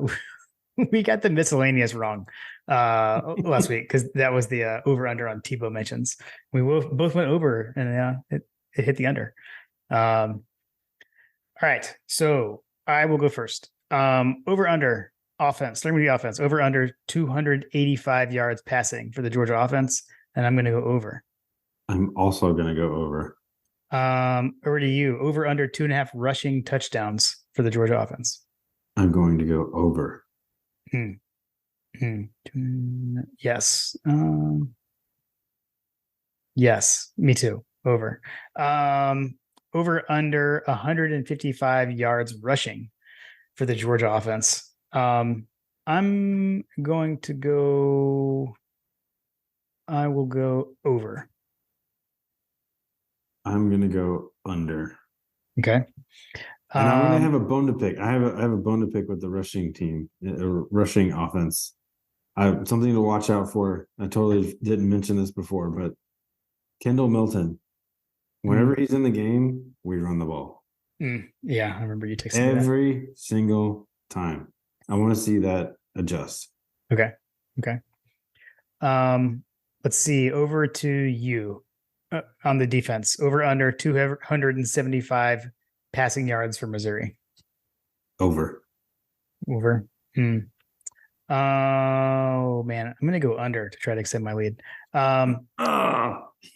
we got the miscellaneous wrong last week, because that was the over under on Tebow mentions. We both went over, and it hit the under. All right, so I will go first. Over under offense. Starting with the offense. Over under 285 yards passing for the Georgia offense, and I'm going to go over. I'm also going to go over. Over to you. Over under 2.5 rushing touchdowns for the Georgia offense. I'm going to go over. Yes. Yes, me too. Over. Over under 155 yards rushing for the Georgia offense. I'm going to go. I will go over. I'm going to go under. Okay. And I'm going to have a bone to pick. I have a bone to pick with the rushing team, rushing offense. Something to watch out for. I totally didn't mention this before, but Kendall Milton, whenever he's in the game, we run the ball. Yeah, I remember you texting me every single time. I want to see that adjust. Okay. Let's see. Over to you on the defense. Over under 275 passing yards for Missouri. Over. Oh man, I'm gonna go under to try to extend my lead.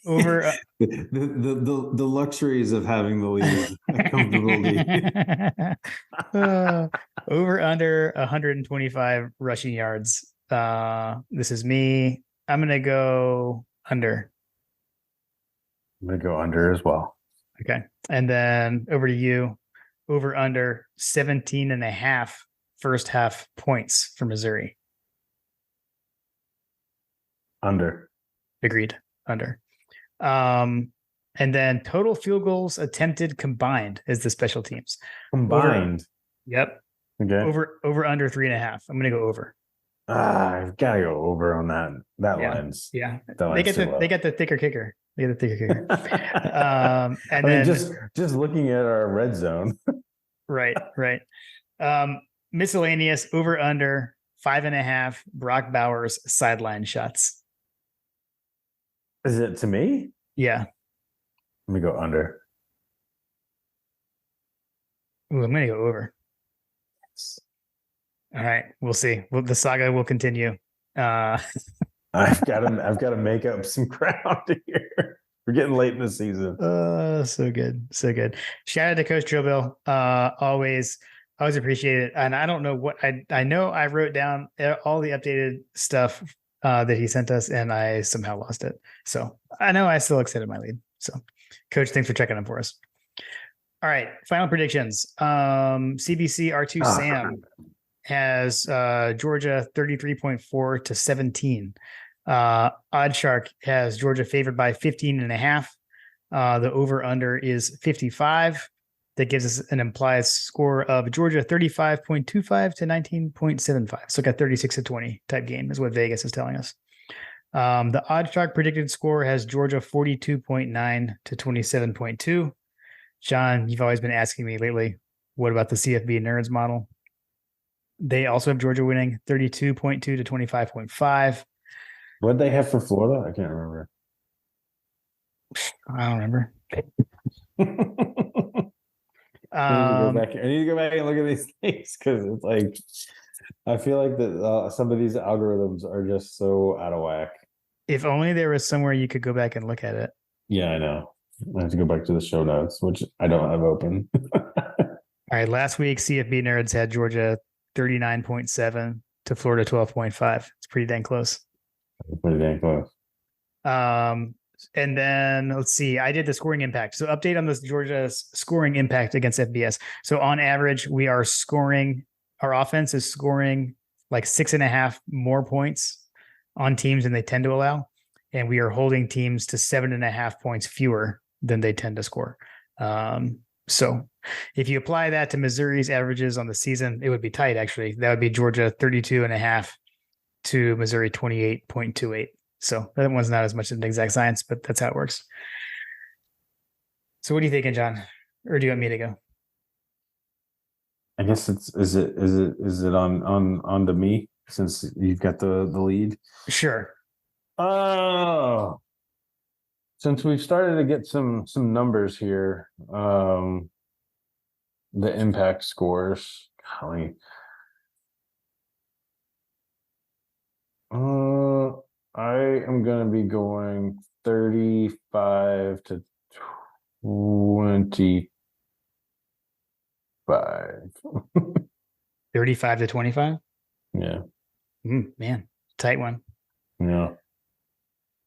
Over the luxuries of having the lead, a comfortable lead. Over under 125 rushing yards. This is me. I'm gonna go under. I'm gonna go under as well. Okay. And then over to you. Over under 17.5 first half points for Missouri. Under. Agreed. Under. And then total field goals attempted combined is the special teams. Combined. Yep. Okay. Over under 3.5. I'm gonna go over. I've got to go over on that lines. Yeah. They get the thicker kicker. And then just looking at our red zone. Right. Miscellaneous over under 5.5 Brock Bowers sideline shots. Is it to me? Yeah. Let me go under. Ooh, I'm gonna go over. Yes. All right, we'll see. The saga will continue. I've got to make up some ground here. We're getting late in the season. So good. Shout out to Coach Drillbill. Always I always appreciate it. And I don't know what I know I wrote down all the updated stuff that he sent us, and I somehow lost it. So I know I still extended my lead. So, Coach, thanks for checking them for us. All right, final predictions. CBC R2 Sam has Georgia 33.4 to 17. Oddshark has Georgia favored by 15.5. The over-under is 55. That gives us an implied score of Georgia 35.25 to 19.75. So like a 36-20 type game is what Vegas is telling us. The Oddshark predicted score has Georgia 42.9 to 27.2. John, you've always been asking me lately, what about the CFB Nerds model? They also have Georgia winning 32.2 to 25.5. What did they have for Florida? I can't remember. I don't remember. I need to go back and look at these things because it's like I feel like that some of these algorithms are just so out of whack. If only there was somewhere you could go back and look at it. Yeah, I know. I have to go back to the show notes, which I don't have open. All right. Last week, CFB Nerds had Georgia 39.7 to Florida 12.5. It's pretty dang close. Pretty dang close. And then let's see, I did the scoring impact. So update on this Georgia's scoring impact against FBS. So on average, we are scoring, our offense is scoring like 6.5 more points on teams than they tend to allow. And we are holding teams to 7.5 points fewer than they tend to score. So if you apply that to Missouri's averages on the season, it would be tight, actually. That would be Georgia 32.5 to Missouri 28.28. So that one's not as much an exact science, but that's how it works. So what are you thinking, John? Or do you want me to go? I guess is it on to me since you've got the lead? Sure. Oh, since we've started to get some numbers here, the impact scores. Golly. I am going to be going 35 to 25. 35 to 25? Yeah. Man, tight one. Yeah.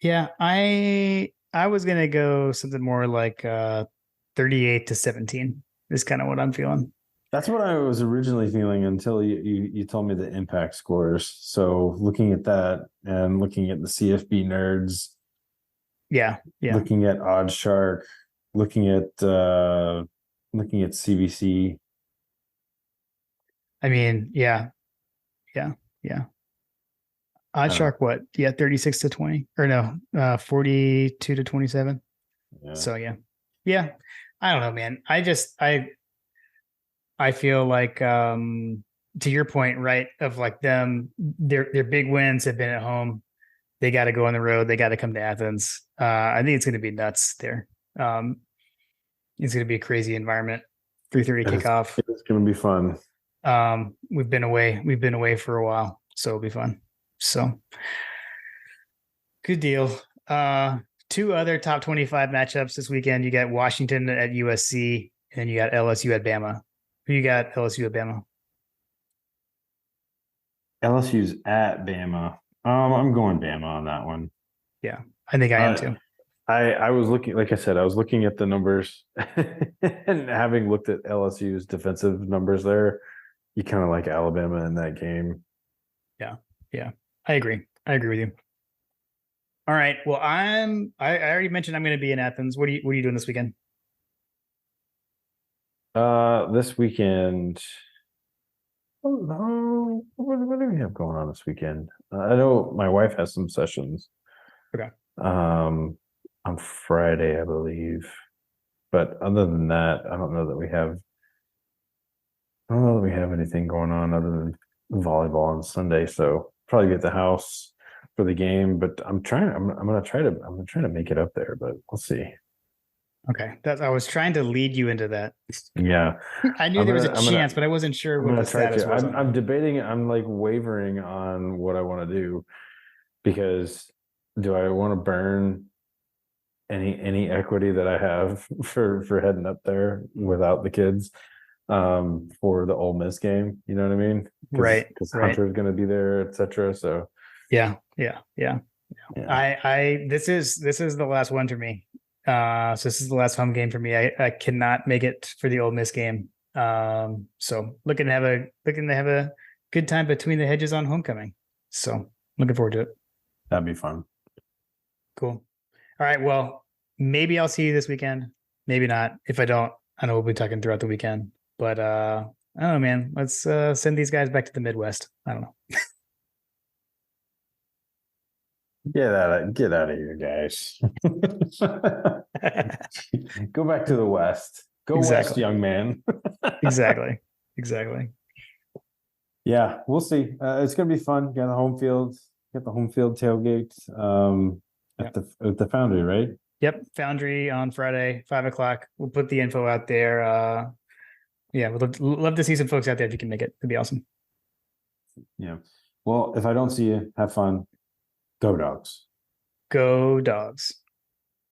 Yeah, I was going to go something more like 38 to 17 is kind of what I'm feeling. That's what I was originally feeling until you told me the impact scores. So looking at that and looking at the CFB Nerds. Yeah. Looking at Oddshark, looking at CBC. I mean, yeah. Oddshark, what? Yeah, 36 to 20 or no, 42 to 27. Yeah. So yeah. I don't know, man. I feel like to your point, right? Of like them, their big wins have been at home. They got to go on the road. They got to come to Athens. I think it's going to be nuts there. It's going to be a crazy environment. 3:30 kickoff. It's going to be fun. We've been away for a while, so it'll be fun. So good deal. 2 other top 25 matchups this weekend. You got Washington at USC, and you got LSU at Bama. Who you got? LSU at Bama. LSU's at Bama. I'm going Bama on that one. Yeah, I think I am too. I was looking, like I said, I was looking at the numbers and having looked at LSU's defensive numbers there, you kind of like Alabama in that game. Yeah. I agree with you. All right. Well, I already mentioned I'm going to be in Athens. What are you doing this weekend? This weekend. Oh no! What do we have going on this weekend? I know my wife has some sessions. Okay. On Friday, I believe. But other than that, I don't know that we have anything going on other than volleyball on Sunday. So probably be at the house for the game. But I'm gonna try to make it up there, but we'll see. Okay. I was trying to lead you into that. Yeah. I knew there was a chance, but I wasn't sure what the status was. I'm debating. I'm like wavering on what I want to do because do I want to burn any equity that I have for heading up there without the kids, for the Ole Miss game. You know what I mean? Right. Because Right. Hunter's going to be there, etc. So Yeah. yeah. This is the last one for me. So this is the last home game for me. I cannot make it for the Ole Miss game. So looking to have a good time between the hedges on homecoming. So looking forward to it. That'd be fun. Cool. All right. Well, maybe I'll see you this weekend. Maybe not. If I don't, I know we'll be talking throughout the weekend. But I don't know, man. Let's send these guys back to the Midwest. I don't know. Get out of here, guys. Go back to the West. Go Exactly. West, young man. Exactly. Yeah, we'll see. It's gonna be fun. Got the home field tailgate at the Foundry, right? Yep. Foundry on Friday, 5:00. We'll put the info out there. Yeah, we'd love to see some folks out there if you can make it. It'd be awesome. Yeah. Well, if I don't see you, have fun. Go Dogs. Go Dogs.